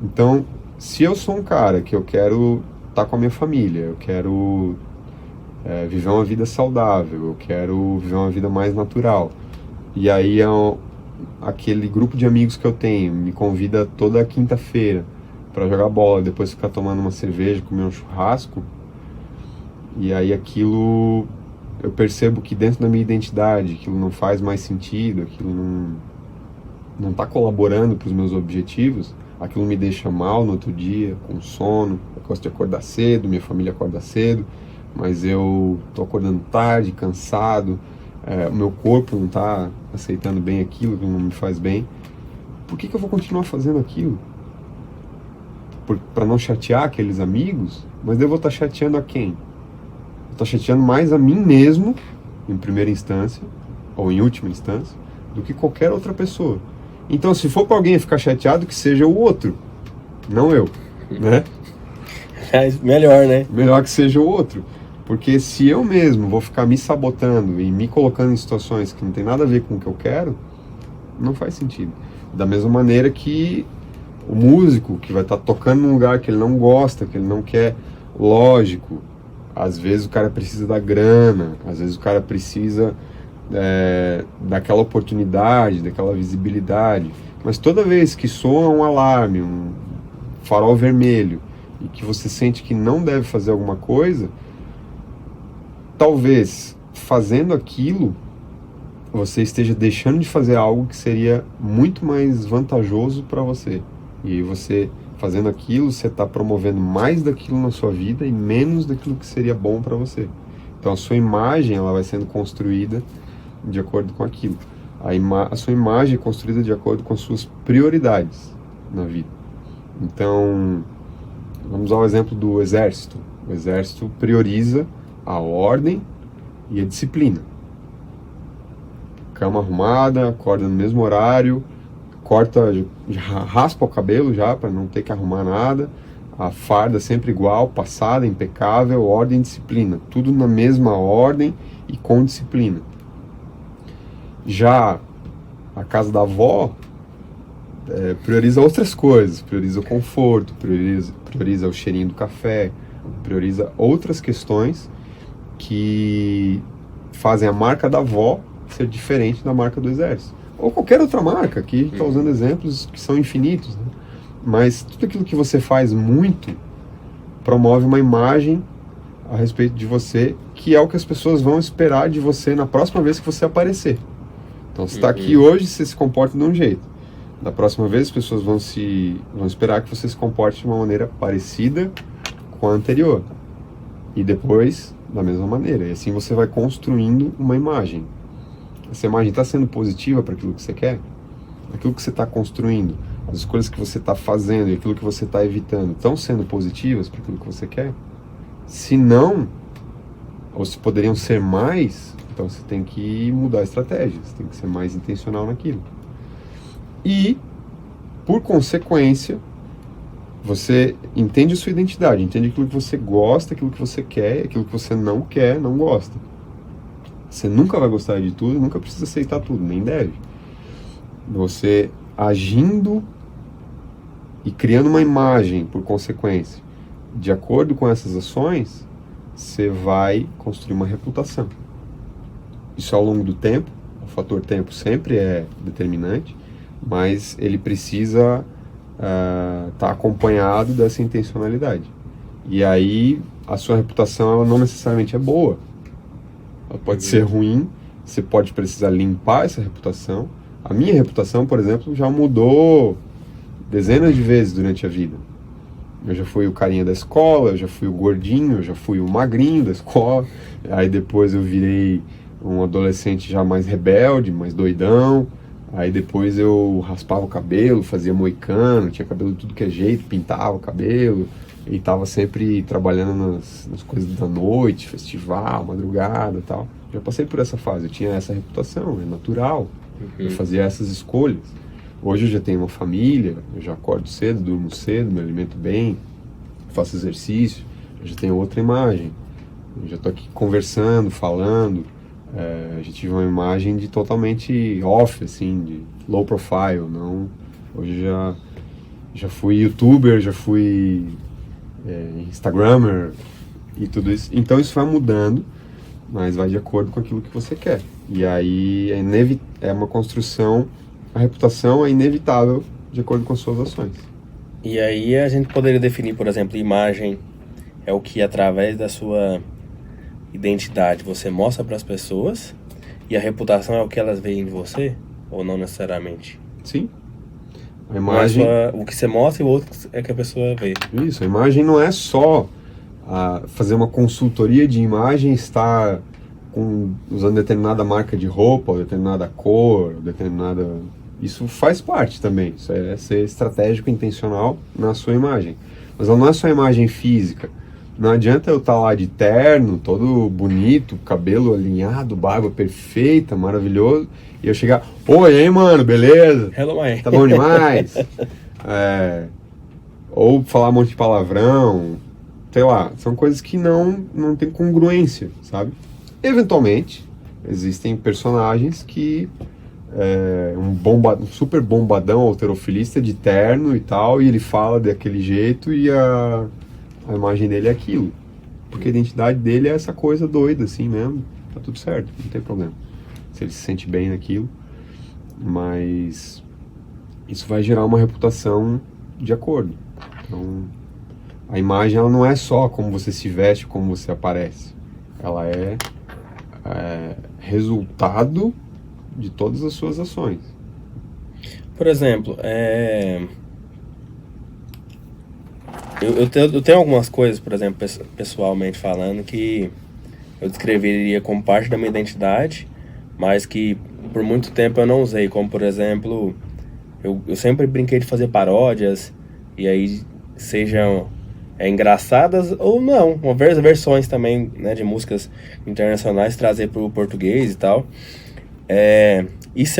Então, se eu sou um cara que eu quero estar com a minha família, eu quero viver uma vida saudável, eu quero viver uma vida mais natural, e aí aquele grupo de amigos que eu tenho me convida toda quinta-feira para jogar bola, depois ficar tomando uma cerveja, comer um churrasco, e aí aquilo, eu percebo que dentro da minha identidade, aquilo não faz mais sentido, aquilo não está colaborando para os meus objetivos, aquilo me deixa mal no outro dia, com sono, eu gosto de acordar cedo, minha família acorda cedo, mas eu estou acordando tarde, cansado, o meu corpo não está aceitando bem aquilo, que não me faz bem. Por que eu vou continuar fazendo aquilo? Para não chatear aqueles amigos? Mas eu vou estar chateando a quem? Eu estou chateando mais a mim mesmo, em primeira instância, ou em última instância, do que qualquer outra pessoa. Então, se for para alguém ficar chateado, que seja o outro, não eu, né? Melhor, né? Melhor que seja o outro. Porque se eu mesmo vou ficar me sabotando e me colocando em situações que não tem nada a ver com o que eu quero, não faz sentido. Da mesma maneira que o músico que vai estar tocando num lugar que ele não gosta, que ele não quer, lógico, às vezes o cara precisa da grana, às vezes o cara precisa daquela oportunidade, daquela visibilidade, mas toda vez que soa um alarme, um farol vermelho, e que você sente que não deve fazer alguma coisa, talvez fazendo aquilo você esteja deixando de fazer algo que seria muito mais vantajoso para você. E aí você, fazendo aquilo, você está promovendo mais daquilo na sua vida e menos daquilo que seria bom para você. Então a sua imagem, ela vai sendo construída de acordo com aquilo. A sua imagem é construída de acordo com as suas prioridades na vida. Então, vamos ao exemplo do exército. O exército prioriza a ordem e a disciplina. Cama arrumada, acorda no mesmo horário, raspa o cabelo já para não ter que arrumar nada, a farda sempre igual, passada, impecável, ordem e disciplina, tudo na mesma ordem e com disciplina. Já a casa da avó prioriza outras coisas, prioriza o conforto, prioriza o cheirinho do café, prioriza outras questões que fazem a marca da avó ser diferente da marca do exército. Ou qualquer outra marca, aqui a gente está usando exemplos que são infinitos, né? Mas tudo aquilo que você faz muito promove uma imagem a respeito de você, que é o que as pessoas vão esperar de você na próxima vez que você aparecer. Então, você está aqui hoje, você se comporta de um jeito. Da próxima vez, as pessoas vão esperar que você se comporte de uma maneira parecida com a anterior. E depois, da mesma maneira. E assim você vai construindo uma imagem. Essa imagem está sendo positiva para aquilo que você quer? Aquilo que você está construindo, as escolhas que você está fazendo e aquilo que você está evitando estão sendo positivas para aquilo que você quer? Se não, ou se poderiam ser mais, então você tem que mudar a estratégia, você tem que ser mais intencional naquilo. E, por consequência, você entende a sua identidade, entende aquilo que você gosta, aquilo que você quer, aquilo que você não quer, não gosta. Você nunca vai gostar de tudo, nunca precisa aceitar tudo, nem deve. Você agindo e criando uma imagem, por consequência, de acordo com essas ações, você vai construir uma reputação. Isso ao longo do tempo, o fator tempo sempre é determinante, mas ele precisa estar acompanhado dessa intencionalidade. E aí a sua reputação ela não necessariamente é boa. Ela pode ser ruim, você pode precisar limpar essa reputação. A minha reputação, por exemplo, já mudou dezenas de vezes durante a vida. Eu já fui o carinha da escola, eu já fui o gordinho, eu já fui o magrinho da escola. Aí depois eu virei um adolescente já mais rebelde, mais doidão. Aí depois eu raspava o cabelo, fazia moicano, tinha cabelo de tudo que é jeito, pintava o cabelo. E tava sempre trabalhando nas coisas da noite, festival, madrugada e tal. Já passei por essa fase, eu tinha essa reputação, é natural. Eu fazia essas escolhas. Hoje eu já tenho uma família, eu já acordo cedo, durmo cedo, me alimento bem, faço exercício, eu já tenho outra imagem. Eu já tô aqui conversando, falando. Já tive uma imagem de totalmente off, assim, de low profile. Não, hoje já fui youtuber, já fui instagrammer e tudo isso. Então isso vai mudando, mas vai de acordo com aquilo que você quer. E aí é uma construção, a reputação é inevitável de acordo com as suas ações. E aí a gente poderia definir, por exemplo, imagem é o que através da sua identidade você mostra para as pessoas, e a reputação é o que elas veem de você, ou não necessariamente? Sim. A imagem... o que você mostra e o outro é que a pessoa vê. Isso, a imagem não é só fazer uma consultoria de imagem, estar usando determinada marca de roupa, ou determinada cor, determinada... Isso faz parte também, isso é ser estratégico e intencional na sua imagem. Mas ela não é só imagem física. Não adianta eu estar lá de terno, todo bonito, cabelo alinhado, barba perfeita, maravilhoso, e eu chegar, oi, aí mano, beleza? Hello, mãe. Tá bom demais? Ou falar um monte de palavrão, sei lá, são coisas que não tem congruência, sabe? Eventualmente, existem personagens que um super bombadão halterofilista de terno e tal, e ele fala daquele jeito e a imagem dele é aquilo. Porque a identidade dele é essa coisa doida, assim mesmo. Tá tudo certo, não tem problema. Se ele se sente bem naquilo. Mas isso vai gerar uma reputação de acordo. Então, a imagem ela não é só como você se veste, como você aparece. Ela é resultado de todas as suas ações. Por exemplo, eu tenho algumas coisas, por exemplo, pessoalmente falando, que eu descreveria como parte da minha identidade, mas que por muito tempo eu não usei, como por exemplo, eu sempre brinquei de fazer paródias, e aí sejam engraçadas ou não, versões também, né, de músicas internacionais, trazer para o português e tal. Isso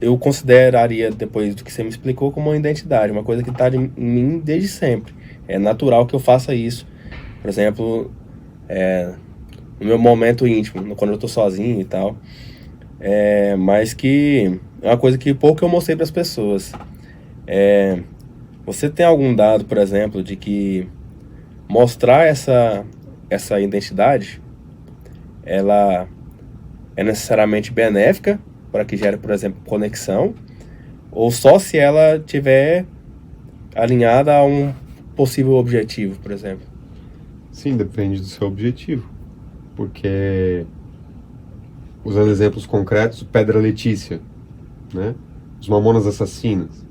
eu consideraria, depois do que você me explicou, como uma identidade, uma coisa que está em mim desde sempre. É natural que eu faça isso. Por exemplo, no meu momento íntimo, quando eu estou sozinho e tal. Mas que é uma coisa que pouco eu mostrei para as pessoas. Você tem algum dado, por exemplo, de que mostrar essa identidade, ela é necessariamente benéfica para que gere, por exemplo, conexão, ou só se ela tiver alinhada a um possível objetivo, por exemplo? Sim, depende do seu objetivo. Porque, usando exemplos concretos, Pedra Letícia, né? Os Mamonas Assassinas.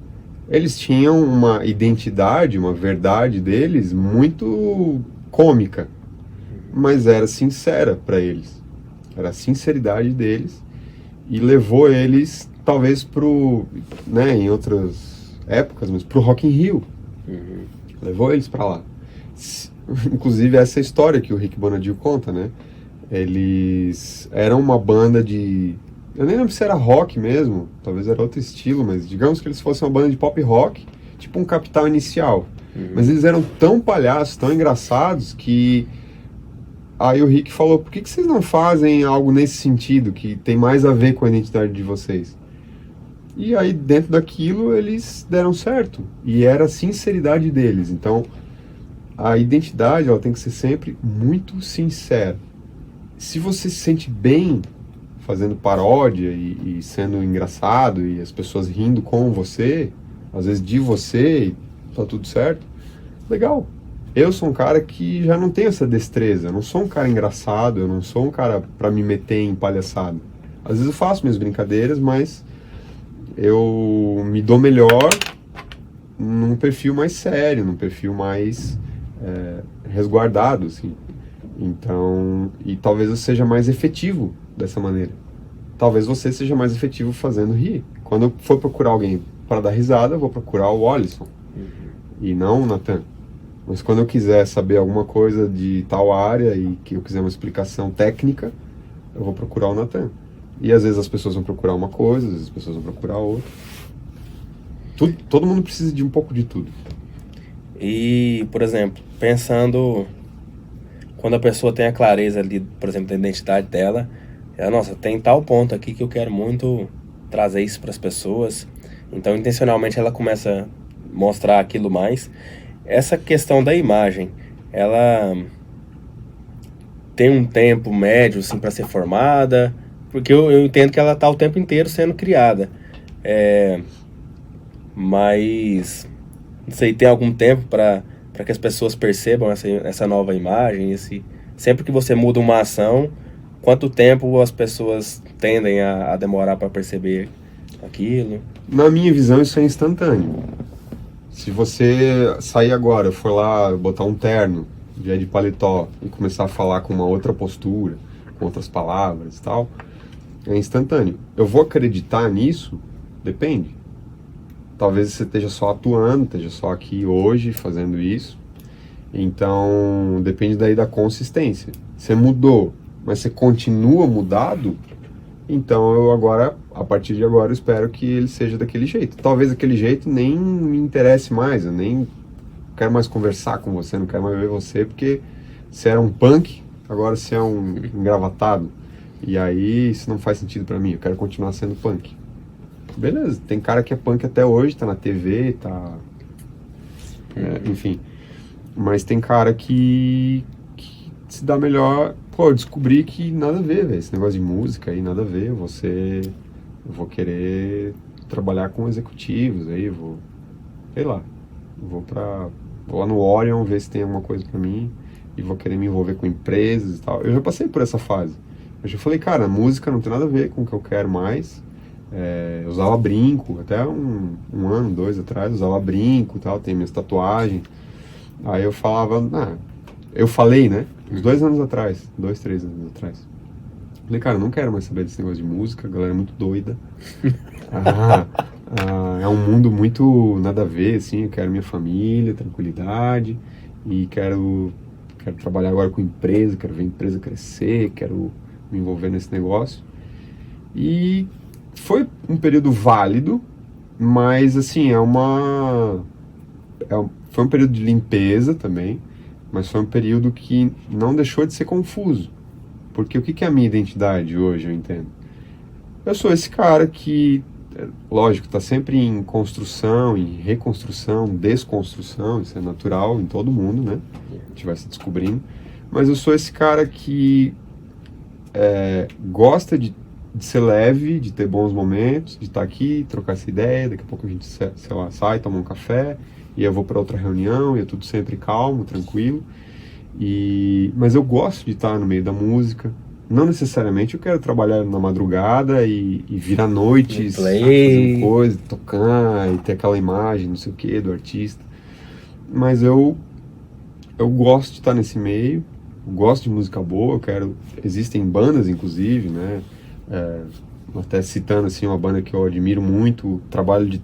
Eles tinham uma identidade, uma verdade deles muito cômica, mas era sincera para eles. Era a sinceridade deles e levou eles, talvez, né, em outras épocas, mas pro Rock in Rio. Levou eles para lá. Inclusive, essa história que o Rick Bonadio conta, né? Eles eram uma banda de... Eu nem lembro se era rock mesmo, talvez era outro estilo, mas digamos que eles fossem uma banda de pop rock, tipo um Capital Inicial. Mas eles eram tão palhaços, tão engraçados, que aí o Rick falou, por que vocês não fazem algo nesse sentido, que tem mais a ver com a identidade de vocês? E aí, dentro daquilo, eles deram certo. E era a sinceridade deles. Então, a identidade ela tem que ser sempre muito sincera. Se você se sente bem fazendo paródia e sendo engraçado e as pessoas rindo com você, às vezes de você, e tá tudo certo, legal. Eu sou um cara que já não tem essa destreza, eu não sou um cara engraçado, eu não sou um cara pra me meter em palhaçada. Às vezes eu faço minhas brincadeiras, mas eu me dou melhor num perfil mais sério, num perfil mais resguardado, assim. Então, e talvez eu seja mais efetivo dessa maneira. Talvez você seja mais efetivo fazendo rir. Quando eu for procurar alguém para dar risada, eu vou procurar o Wallison e não o Nathan. Mas quando eu quiser saber alguma coisa de tal área e que eu quiser uma explicação técnica, eu vou procurar o Nathan. E às vezes as pessoas vão procurar uma coisa, às vezes as pessoas vão procurar outra. Todo mundo precisa de um pouco de tudo. E, por exemplo, pensando... Quando a pessoa tem a clareza ali, por exemplo, da identidade dela, nossa, tem tal ponto aqui que eu quero muito trazer isso para as pessoas. Então, intencionalmente, ela começa a mostrar aquilo mais. Essa questão da imagem, ela tem um tempo médio, assim, para ser formada, porque eu entendo que ela está o tempo inteiro sendo criada. Mas, não sei, tem algum tempo para que as pessoas percebam essa nova imagem, sempre que você muda uma ação, quanto tempo as pessoas tendem a demorar para perceber aquilo? Na minha visão, isso é instantâneo. Se você sair agora, for lá botar um terno, dia de paletó, e começar a falar com uma outra postura, com outras palavras e tal, é instantâneo. Eu vou acreditar nisso? Depende. Talvez você esteja só atuando, esteja só aqui hoje fazendo isso. Então, depende daí da consistência. Você mudou, mas você continua mudado, então eu agora, a partir de agora, eu espero que ele seja daquele jeito. Talvez aquele jeito nem me interesse mais, eu nem quero mais conversar com você, não quero mais ver você, porque você era um punk, agora você é um engravatado. E aí isso não faz sentido pra mim, eu quero continuar sendo punk. Beleza, tem cara que é punk até hoje, tá na TV, tá... enfim. Mas tem cara que se dá melhor... Pô, eu descobri que nada a ver, velho, esse negócio de música aí, nada a ver, eu vou querer trabalhar com executivos aí, sei lá, vou lá no Orion ver se tem alguma coisa pra mim e vou querer me envolver com empresas e tal. Eu já passei por essa fase. Eu já falei, cara, música não tem nada a ver com o que eu quero mais. Eu usava brinco, até um ano, 2 atrás, usava brinco e tal, tem minhas tatuagens. Aí eu falava, eu falei, né, uns 2 anos atrás, 2, 3 anos atrás. Falei, cara, eu não quero mais saber desse negócio de música, a galera é muito doida. É um mundo muito nada a ver, assim, eu quero minha família, tranquilidade, e quero trabalhar agora com empresa, quero ver a empresa crescer, quero me envolver nesse negócio. E foi um período válido, mas assim, foi um período de limpeza também, mas foi um período que não deixou de ser confuso. Porque o que é a minha identidade hoje, eu entendo? Eu sou esse cara que, lógico, está sempre em construção, em reconstrução, desconstrução, isso é natural em todo mundo, né? A gente vai se descobrindo. Mas eu sou esse cara que gosta de ser leve, de ter bons momentos, de estar aqui, trocar essa ideia, daqui a pouco a gente, sei lá, sai, toma um café, e eu vou para outra reunião, e é tudo sempre calmo, tranquilo. Mas eu gosto de estar no meio da música. Não necessariamente eu quero trabalhar na madrugada e vir à noite fazendo coisa, tocar e ter aquela imagem, não sei o que, do artista. Mas eu gosto de estar nesse meio, eu gosto de música boa, existem bandas, inclusive, né? Até citando assim, uma banda que eu admiro muito, o trabalho de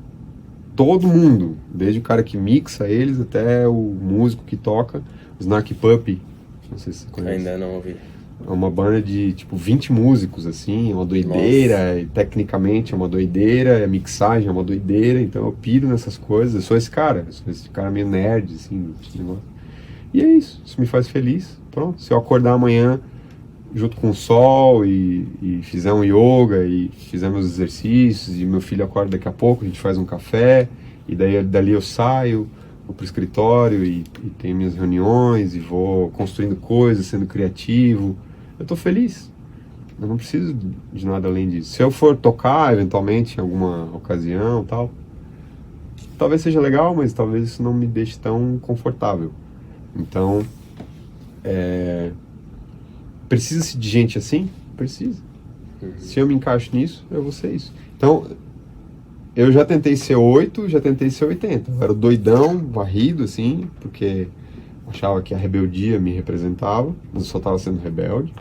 todo mundo, desde o cara que mixa eles até o músico que toca, o Snarky Puppy, não sei se você conhece. Ainda não ouvi. É uma banda de, tipo, 20 músicos, assim, é uma doideira, e tecnicamente é uma doideira, a mixagem é uma doideira, então eu piro nessas coisas, eu sou esse cara meio nerd, assim, desse negócio. E é isso me faz feliz, pronto. Se eu acordar amanhã junto com o sol e fizer um yoga e fizer meus exercícios, e meu filho acorda daqui a pouco, a gente faz um café, e dali eu saio, vou pro escritório e tenho minhas reuniões e vou construindo coisas, sendo criativo, eu tô feliz. Eu não preciso de nada além disso. Se eu for tocar eventualmente em alguma ocasião, tal, talvez seja legal, mas talvez isso não me deixe tão confortável. Então, precisa-se de gente assim? Precisa. Se eu me encaixo nisso, eu vou ser isso. Então, eu já tentei ser 8, já tentei ser 80. Eu era o doidão, varrido, assim, porque achava que a rebeldia me representava, mas eu só estava sendo rebelde.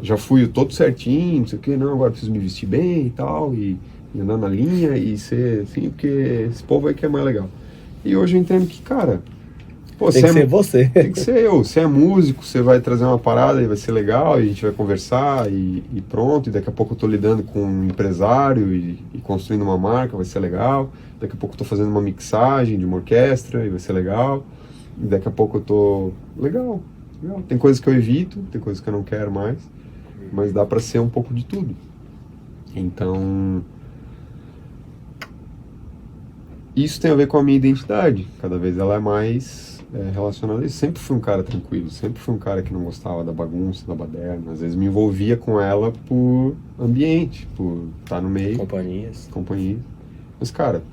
Já fui todo certinho, não sei o que, não, agora preciso me vestir bem e tal, e andar na linha e ser assim, porque esse povo aí que é mais legal. E hoje eu entendo que, cara, pô, tem que ser você. Tem que ser eu. Você é músico, você vai trazer uma parada e vai ser legal, e a gente vai conversar e pronto. E daqui a pouco eu tô lidando com um empresário e construindo uma marca, vai ser legal. Daqui a pouco eu tô fazendo uma mixagem de uma orquestra e vai ser legal. E daqui a pouco eu tô... Legal. Tem coisas que eu evito, tem coisas que eu não quero mais, mas dá pra ser um pouco de tudo. Então... Isso tem a ver com a minha identidade. Cada vez ela é mais... relacionado a isso. Sempre fui um cara tranquilo, sempre fui um cara que não gostava da bagunça, da baderna, às vezes me envolvia com ela por ambiente, por estar no meio. Companhias. Mas, cara,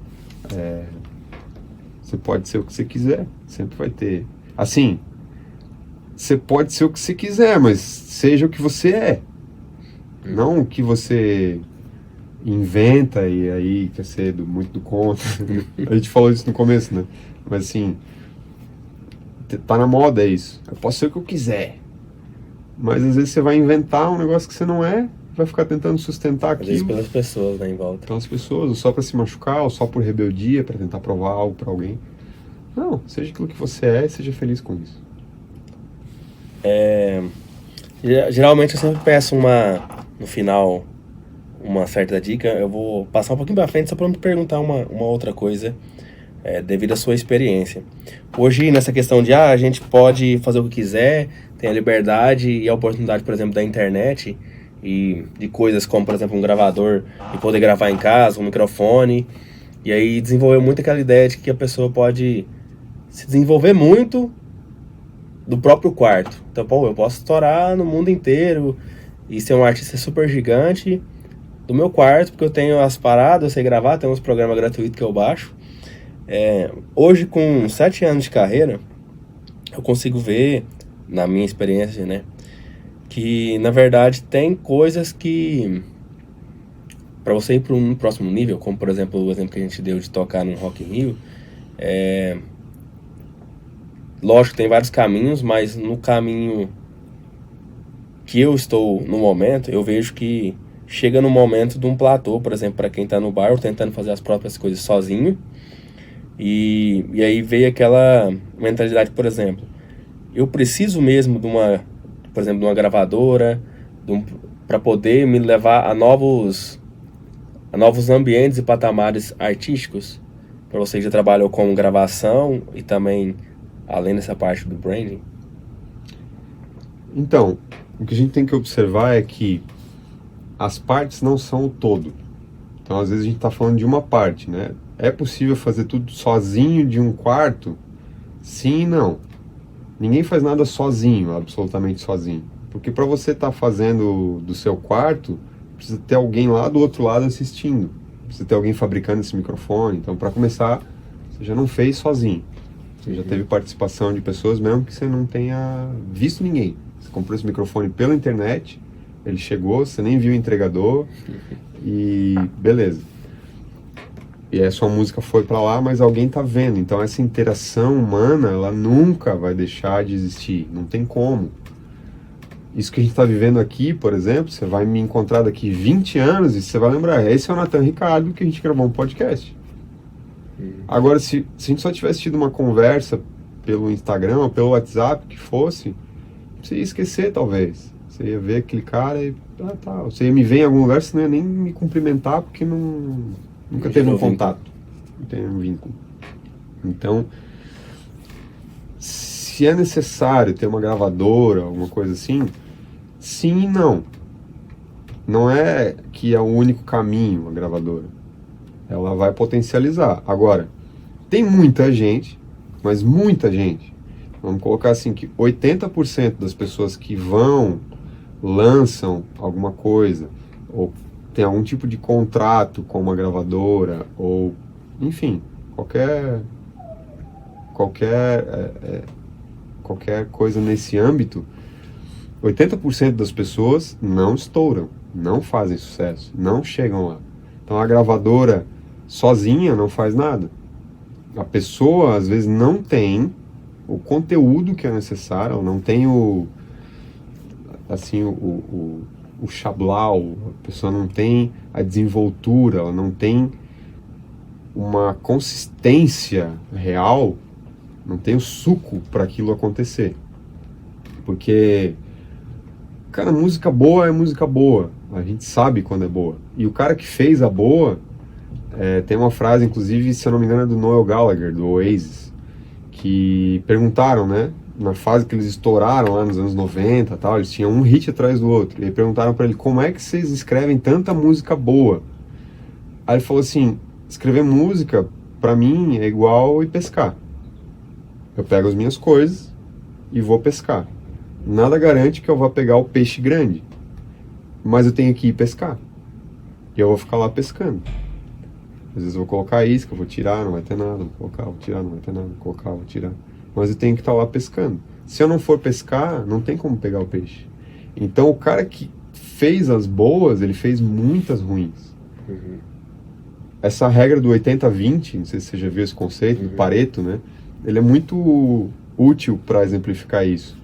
você pode ser o que você quiser, sempre vai ter. Assim, você pode ser o que você quiser, mas seja o que você é. Não o que você inventa e aí quer ser muito do contra. A gente falou isso no começo, né? Mas assim, tá na moda isso. Eu posso ser o que eu quiser. Mas às vezes você vai inventar um negócio que você não é, vai ficar tentando sustentar aquilo. Às vezes pelas pessoas, né, em volta. Pelas pessoas, ou só pra se machucar, ou só por rebeldia, pra tentar provar algo pra alguém. Não, seja aquilo que você é e seja feliz com isso. Geralmente eu sempre peço no final, uma certa dica. Eu vou passar um pouquinho pra frente só pra me perguntar uma outra coisa. devido à sua experiência. Hoje, nessa questão de a gente pode fazer o que quiser, tem a liberdade e a oportunidade, por exemplo, da internet e de coisas como, por exemplo, um gravador e poder gravar em casa, um microfone, e aí desenvolveu muito aquela ideia de que a pessoa pode se desenvolver muito do próprio quarto. Então, pô, eu posso estourar no mundo inteiro e ser um artista super gigante do meu quarto, porque eu tenho as paradas, eu sei gravar, tem uns programas gratuitos que eu baixo. Hoje, com 7 anos de carreira, eu consigo ver, na minha experiência, né, que, na verdade, tem coisas que, para você ir para um próximo nível, como, por exemplo, o exemplo que a gente deu de tocar no Rock in Rio, lógico, tem vários caminhos, mas no caminho que eu estou no momento, eu vejo que chega no momento de um platô, por exemplo, para quem está no bar ou tentando fazer as próprias coisas sozinho. E aí veio aquela mentalidade, por exemplo, eu preciso mesmo de uma, por exemplo, de uma gravadora, para poder me levar a novos ambientes e patamares artísticos. Para você que já trabalhou com gravação e também, além dessa parte do branding. Então, o que a gente tem que observar é que as partes não são o todo. Então, às vezes a gente está falando de uma parte, né? É possível fazer tudo sozinho de um quarto? Sim e não. Ninguém faz nada sozinho, absolutamente sozinho. Porque para você estar fazendo do seu quarto, precisa ter alguém lá do outro lado assistindo. Precisa ter alguém fabricando esse microfone. Então, para começar, você já não fez sozinho. Você já teve participação de pessoas mesmo que você não tenha visto ninguém. Você comprou esse microfone pela internet, ele chegou, você nem viu o entregador e beleza. E aí a sua música foi para lá, mas alguém tá vendo. Então essa interação humana, ela nunca vai deixar de existir. Não tem como. Isso que a gente está vivendo aqui, por exemplo, você vai me encontrar daqui 20 anos e você vai lembrar, esse é o Nathan Ricardo que a gente gravou um podcast. Agora, se a gente só tivesse tido uma conversa pelo Instagram ou pelo WhatsApp, que fosse, você ia esquecer, talvez. Você ia ver aquele cara e... tá. Você ia me ver em algum lugar, você não ia nem me cumprimentar, porque nunca teve um contato. Não tem um vínculo. Então, se é necessário ter uma gravadora, alguma coisa assim, sim e não. Não é que é o único caminho a gravadora. Ela vai potencializar. Agora, tem muita gente, mas muita gente. Vamos colocar assim que 80% das pessoas que lançam alguma coisa, ou tem algum tipo de contrato com uma gravadora, ou, enfim, qualquer coisa nesse âmbito, 80% das pessoas não estouram, não fazem sucesso, não chegam lá. Então a gravadora sozinha não faz nada. A pessoa, às vezes, não tem o conteúdo que é necessário, ela não tem o chablau, a pessoa não tem a desenvoltura, ela não tem uma consistência real, não tem o suco para aquilo acontecer. Porque, cara, música boa é música boa, a gente sabe quando é boa. E o cara que fez a boa, tem uma frase, inclusive, se eu não me engano, é do Noel Gallagher, do Oasis, que perguntaram, né, na fase que eles estouraram lá nos anos 90 e tal, eles tinham um hit atrás do outro, e aí perguntaram pra ele, como é que vocês escrevem tanta música boa? Aí ele falou assim, escrever música, pra mim, é igual ir pescar. Eu pego as minhas coisas e vou pescar. Nada garante que eu vá pegar o peixe grande, mas eu tenho que ir pescar. E eu vou ficar lá pescando. Às vezes eu vou colocar a isca, vou tirar, não vai ter nada, vou colocar, vou tirar, não vai ter nada, vou colocar, vou tirar. Mas eu tenho que estar lá pescando. Se eu não for pescar, não tem como pegar o peixe. Então o cara que fez as boas, ele fez muitas ruins. Uhum. Essa regra do 80-20, não sei se você já viu esse conceito, do Pareto, né? Ele é muito útil para exemplificar isso.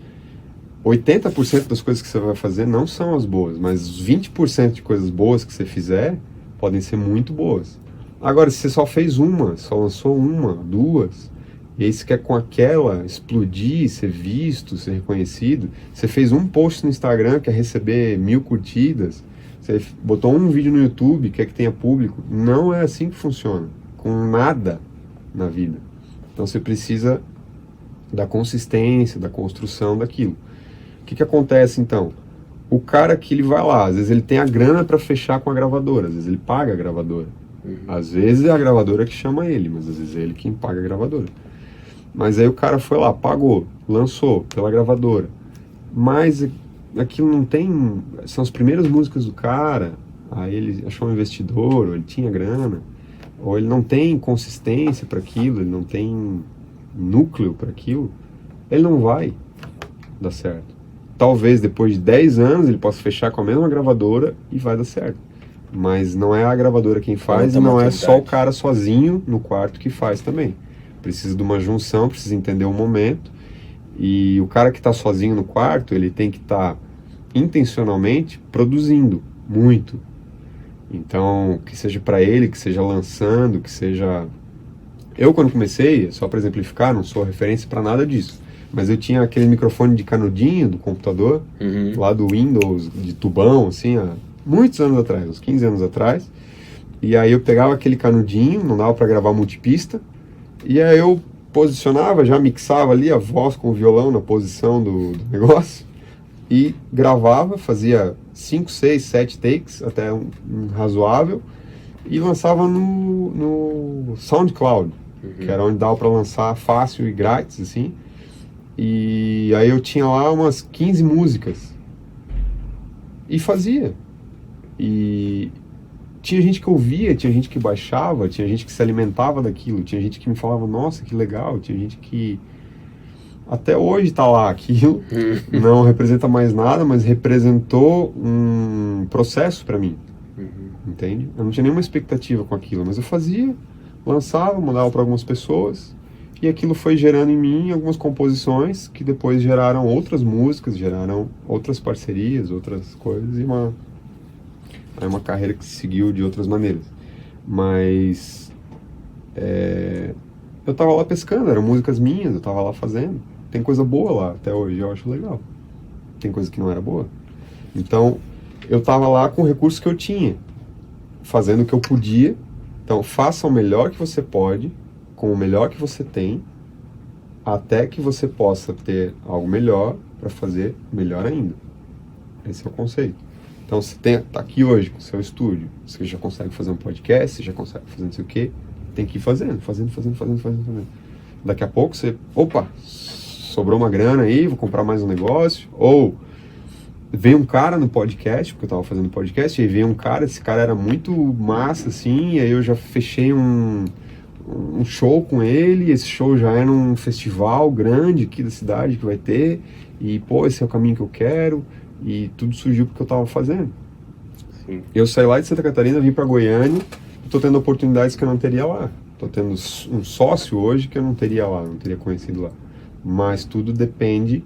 80% das coisas que você vai fazer não são as boas, mas os 20% de coisas boas que você fizer podem ser muito boas. Agora, se você só fez uma, só lançou uma, duas, e aí você quer com aquela explodir, ser visto, ser reconhecido, você fez um post no Instagram, quer receber 1000 curtidas, você botou um vídeo no YouTube, quer que tenha público, não é assim que funciona, com nada. na vida. Então você precisa da consistência, da construção daquilo. O que acontece então? O cara que ele vai lá, às vezes ele tem a grana para fechar com a gravadora, às vezes ele paga a gravadora. Às vezes é a gravadora que chama ele, mas às vezes é ele quem paga a gravadora. Mas aí o cara foi lá, pagou, lançou pela gravadora. Mas aquilo não tem... São as primeiras músicas do cara, aí ele achou um investidor, ou ele tinha grana, ou ele não tem consistência para aquilo, ele não tem núcleo para aquilo, ele não vai dar certo. Talvez depois de 10 anos ele possa fechar com a mesma gravadora e vai dar certo. Mas não é a gravadora quem faz e não é só o cara sozinho no quarto que faz também. Precisa de uma junção, precisa entender o momento. E o cara que está sozinho no quarto, ele tem que estar intencionalmente produzindo muito. Então, que seja para ele, que seja lançando, que seja... Eu, quando comecei, só para exemplificar, não sou referência para nada disso, mas eu tinha aquele microfone de canudinho do computador, lá do Windows, de tubão, assim, há muitos anos atrás, uns 15 anos atrás. E aí eu pegava aquele canudinho, não dava para gravar multipista, e aí eu posicionava, já mixava ali a voz com o violão na posição do negócio, e gravava, fazia 5, 6, 7 takes, até um razoável, e lançava no SoundCloud, que era onde dava para lançar fácil e grátis, assim. E aí eu tinha lá umas 15 músicas, e fazia. E tinha gente que ouvia, tinha gente que baixava, tinha gente que se alimentava daquilo, tinha gente que me falava, nossa, que legal, tinha gente que até hoje está lá, aquilo não representa mais nada, mas representou um processo para mim, entende? Eu não tinha nenhuma expectativa com aquilo, mas eu fazia, lançava, mandava para algumas pessoas, e aquilo foi gerando em mim algumas composições que depois geraram outras músicas, geraram outras parcerias, outras coisas, e uma carreira que seguiu de outras maneiras. Mas eu tava lá pescando, eram músicas minhas, eu tava lá fazendo. Tem coisa boa lá, até hoje eu acho legal. Tem coisa que não era boa. Então, eu tava lá com o recurso que eu tinha, fazendo o que eu podia. Então, faça o melhor que você pode, com o melhor que você tem, até que você possa ter algo melhor para fazer melhor ainda. Esse é o conceito. Então, você tá aqui hoje com o seu estúdio, você já consegue fazer um podcast, você já consegue fazer não sei o quê, tem que ir fazendo. Daqui a pouco você, opa, sobrou uma grana aí, vou comprar mais um negócio, ou veio um cara no podcast, porque eu tava fazendo podcast, e aí veio um cara, esse cara era muito massa, assim, e aí eu já fechei um show com ele, esse show já era um festival grande aqui da cidade que vai ter, e pô, esse é o caminho que eu quero, e tudo surgiu porque eu tava fazendo. Sim. Eu saí lá de Santa Catarina, vim para Goiânia, e tô tendo oportunidades que eu não teria lá. Tô tendo um sócio hoje que eu não teria lá, não teria conhecido lá. Mas tudo depende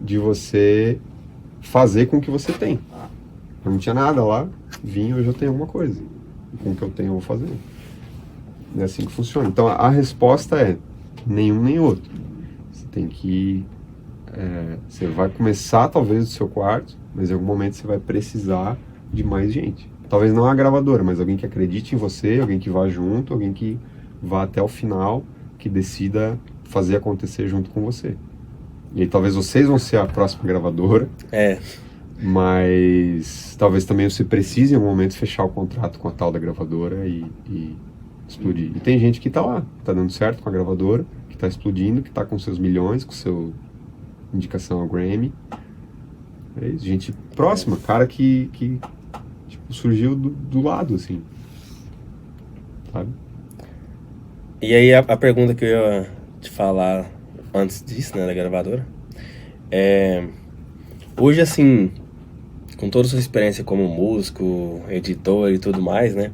de você fazer com o que você tem. Eu não tinha nada lá, vim, hoje eu tenho alguma coisa. E com o que eu tenho eu vou fazer. É assim que funciona. Então a resposta é nenhum nem outro. Você tem que... você vai começar talvez do seu quarto, mas em algum momento você vai precisar de mais gente. Talvez não a gravadora, mas alguém que acredite em você, alguém que vá junto, alguém que vá até o final, que decida fazer acontecer junto com você. E aí talvez vocês vão ser a próxima gravadora, mas talvez também você precise em algum momento fechar o contrato com a tal da gravadora e explodir. E tem gente que tá lá, tá dando certo com a gravadora, que tá explodindo, que tá com seus milhões, com seu indicação ao Grammy. É isso, gente próxima, cara que tipo, surgiu do lado, assim, sabe? E aí a pergunta que eu ia te falar antes disso, né, da gravadora, hoje, assim, com toda a sua experiência como músico, editor e tudo mais, né,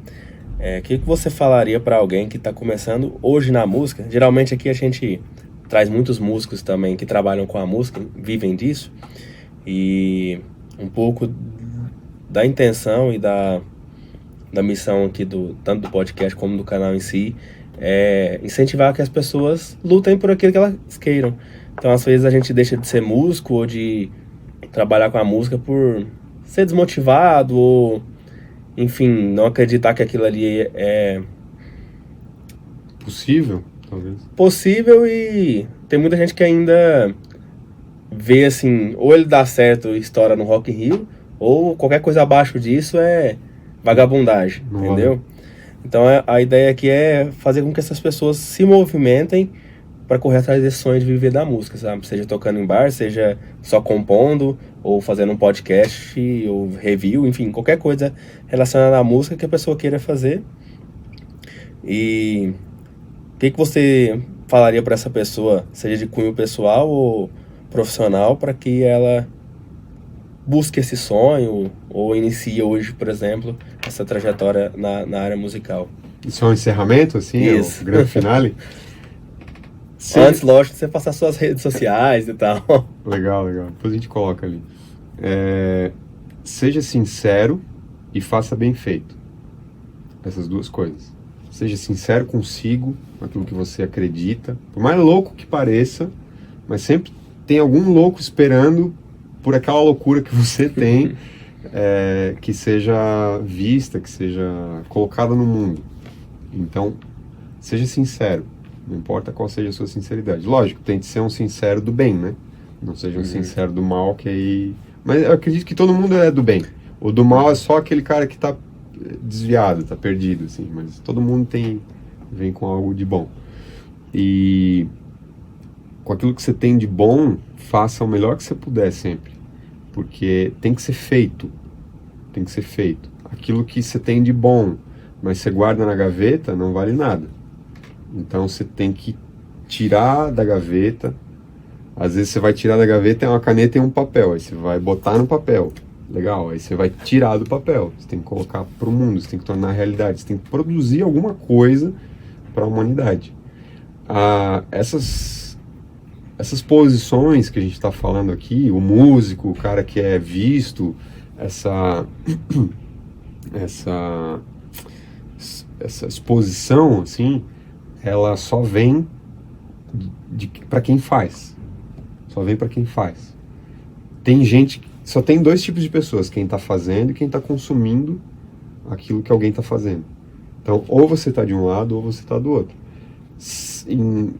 o que você falaria para alguém que está começando hoje na música? Geralmente aqui a gente traz muitos músicos também que trabalham com a música, vivem disso, e um pouco da intenção e da missão aqui tanto do podcast como do canal em si, é incentivar que as pessoas lutem por aquilo que elas queiram. Então, às vezes a gente deixa de ser músico ou de trabalhar com a música por ser desmotivado ou, enfim, não acreditar que aquilo ali é possível, talvez. Possível, e tem muita gente que ainda vê assim, ou ele dá certo e estoura no Rock in Rio, ou qualquer coisa abaixo disso é vagabundagem, Não entendeu? Então a ideia aqui é fazer com que essas pessoas se movimentem para correr atrás desse sonho de viver da música, sabe? Seja tocando em bar, seja só compondo, ou fazendo um podcast, ou review, enfim, qualquer coisa relacionada à música que a pessoa queira fazer. E o que você falaria para essa pessoa, seja de cunho pessoal ou profissional, para que ela busque esse sonho ou inicie hoje, por exemplo, essa trajetória na área musical? Isso é um encerramento, assim? Isso. É o grande finale? Antes, lógico, de você passar suas redes sociais e tal. Legal. Depois a gente coloca ali. Seja sincero e faça bem feito. Essas duas coisas. Seja sincero consigo, aquilo que você acredita. Por mais louco que pareça, mas sempre tem algum louco esperando por aquela loucura que você tem, que seja vista, que seja colocada no mundo. Então, seja sincero. Não importa qual seja a sua sinceridade. Lógico, tente ser um sincero do bem, né? Não seja um sincero do mal, que aí... Mas eu acredito que todo mundo é do bem. O do mal é só aquele cara que tá desviado, tá perdido, assim. Mas todo mundo vem com algo de bom. E com aquilo que você tem de bom, faça o melhor que você puder sempre. Porque tem que ser feito. Tem que ser feito. Aquilo que você tem de bom, mas você guarda na gaveta, não vale nada. Então você tem que tirar da gaveta. Às vezes você vai tirar da gaveta, é uma caneta e um papel. Aí você vai botar no papel. Legal, aí você vai tirar do papel. Você tem que colocar para o mundo, você tem que tornar realidade. Você tem que produzir alguma coisa para a humanidade. Essas posições que a gente está falando aqui, o músico, o cara que é visto, essa exposição, assim, ela só vem para quem faz. Só vem para quem faz. Tem gente, só tem dois tipos de pessoas, quem está fazendo e quem está consumindo aquilo que alguém está fazendo. Então, ou você está de um lado ou você está do outro.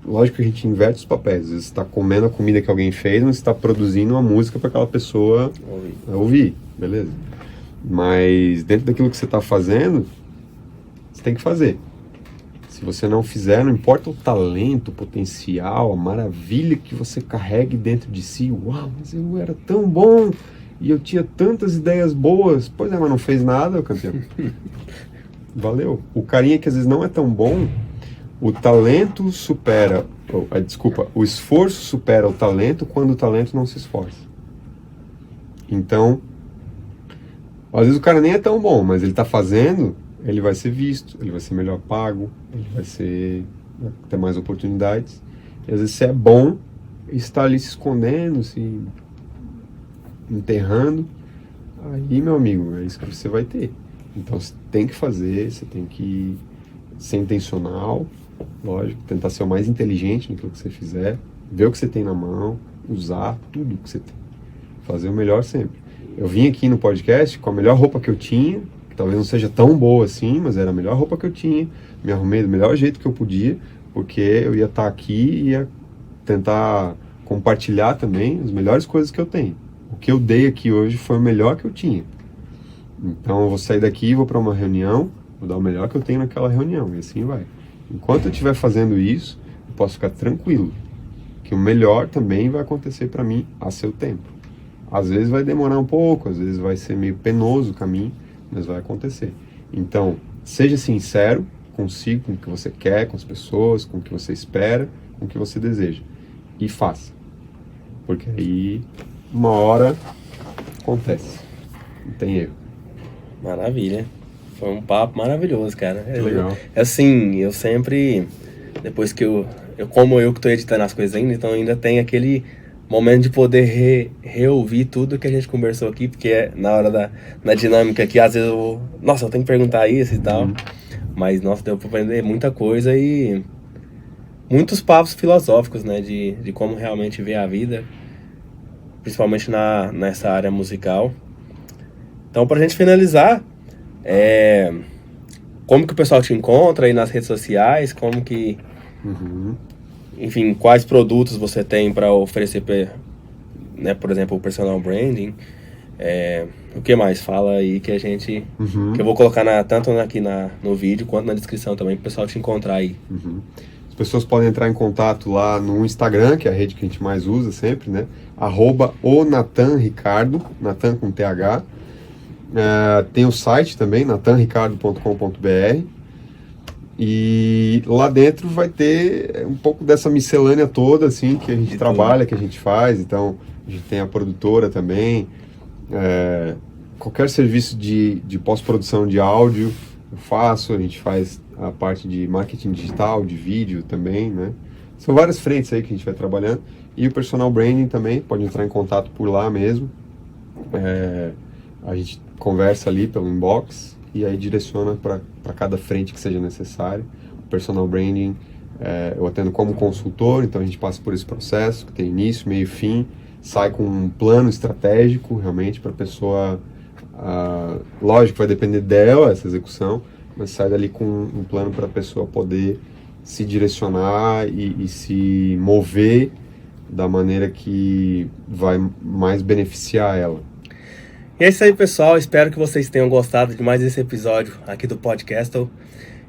Lógico que a gente inverte os papéis. Às vezes você está comendo a comida que alguém fez, mas você está produzindo uma música para aquela pessoa ouvir, beleza? Mas dentro daquilo que você está fazendo, você tem que fazer. Se você não fizer, não importa o talento, o potencial, a maravilha que você carregue dentro de si. Uau, mas eu era tão bom e eu tinha tantas ideias boas. Pois é, mas não fez nada, campeão. Valeu. O carinha que às vezes não é tão bom, o talento supera... o esforço supera o talento quando o talento não se esforça. Então, às vezes o cara nem é tão bom, mas ele está fazendo... ele vai ser visto, ele vai ser melhor pago, ele vai ter mais oportunidades. E às vezes você é bom e está ali se escondendo, se enterrando. Aí, meu amigo, é isso que você vai ter. Então você tem que fazer, você tem que ser intencional, lógico, tentar ser o mais inteligente naquilo que você fizer, ver o que você tem na mão, usar tudo que você tem. Fazer o melhor sempre. Eu vim aqui no podcast com a melhor roupa que eu tinha, talvez não seja tão boa assim, mas era a melhor roupa que eu tinha, me arrumei do melhor jeito que eu podia, porque eu ia estar aqui e ia tentar compartilhar também as melhores coisas que eu tenho. O que eu dei aqui hoje foi o melhor que eu tinha. Então eu vou sair daqui, vou para uma reunião, vou dar o melhor que eu tenho naquela reunião, e assim vai. Enquanto eu estiver fazendo isso, eu posso ficar tranquilo, que o melhor também vai acontecer para mim a seu tempo. Às vezes vai demorar um pouco, às vezes vai ser meio penoso o caminho, mas vai acontecer. Então, seja sincero consigo, com o que você quer, com as pessoas, com o que você espera, com o que você deseja. E faça. Porque aí, uma hora, acontece. Não tem erro. Maravilha. Foi um papo maravilhoso, cara. Legal. Assim, eu sempre, depois que como eu que estou editando as coisas ainda, então ainda tem aquele momento de poder reouvir tudo que a gente conversou aqui, porque é na hora da dinâmica aqui, às vezes eu tenho que perguntar isso e tal, mas, nossa, deu para aprender muita coisa e muitos papos filosóficos, né, de como realmente ver a vida, principalmente nessa área musical. Então, pra gente finalizar, como que o pessoal te encontra aí nas redes sociais, como que Enfim, quais produtos você tem para oferecer, né, por exemplo, o personal branding. O que mais? Fala aí que a gente... Que eu vou colocar tanto aqui no vídeo quanto na descrição também, para o pessoal te encontrar aí. As pessoas podem entrar em contato lá no Instagram, que é a rede que a gente mais usa sempre, né? @onathanricardo, Nathan com TH. Tem o site também, nathanricardo.com.br. E lá dentro vai ter um pouco dessa miscelânea toda, assim, que a gente trabalha, que a gente faz. Então, a gente tem a produtora também. Qualquer serviço de pós-produção de áudio eu faço, a gente faz a parte de marketing digital, de vídeo também, né? São várias frentes aí que a gente vai trabalhando. E o personal branding também, pode entrar em contato por lá mesmo. A gente conversa ali pelo inbox e aí direciona para cada frente que seja necessário. O personal branding, eu atendo como consultor, então a gente passa por esse processo, que tem início, meio e fim, sai com um plano estratégico realmente para a pessoa... lógico, vai depender dela essa execução, mas sai dali com um plano para a pessoa poder se direcionar e se mover da maneira que vai mais beneficiar ela. E é isso aí, pessoal. Espero que vocês tenham gostado de mais esse episódio aqui do Podcastle.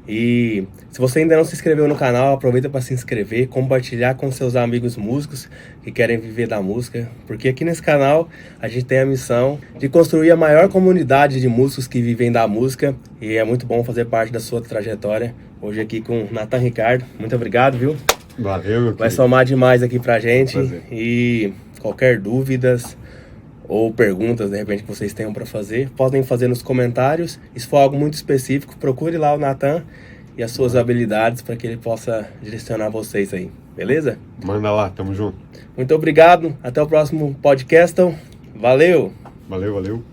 E se você ainda não se inscreveu no canal, aproveita para se inscrever, compartilhar com seus amigos músicos que querem viver da música, porque aqui nesse canal a gente tem a missão de construir a maior comunidade de músicos que vivem da música, e é muito bom fazer parte da sua trajetória. Hoje aqui com o Nathan Ricardo. Muito obrigado, viu? Valeu, meu Vai somar demais aqui pra gente. Prazer. E qualquer dúvidas ou perguntas, de repente, que vocês tenham para fazer, podem fazer nos comentários. E se for algo muito específico, procure lá o Nathan e as suas habilidades para que ele possa direcionar vocês aí, beleza? Manda lá, tamo junto. Muito obrigado, até o próximo podcast. Valeu! Valeu.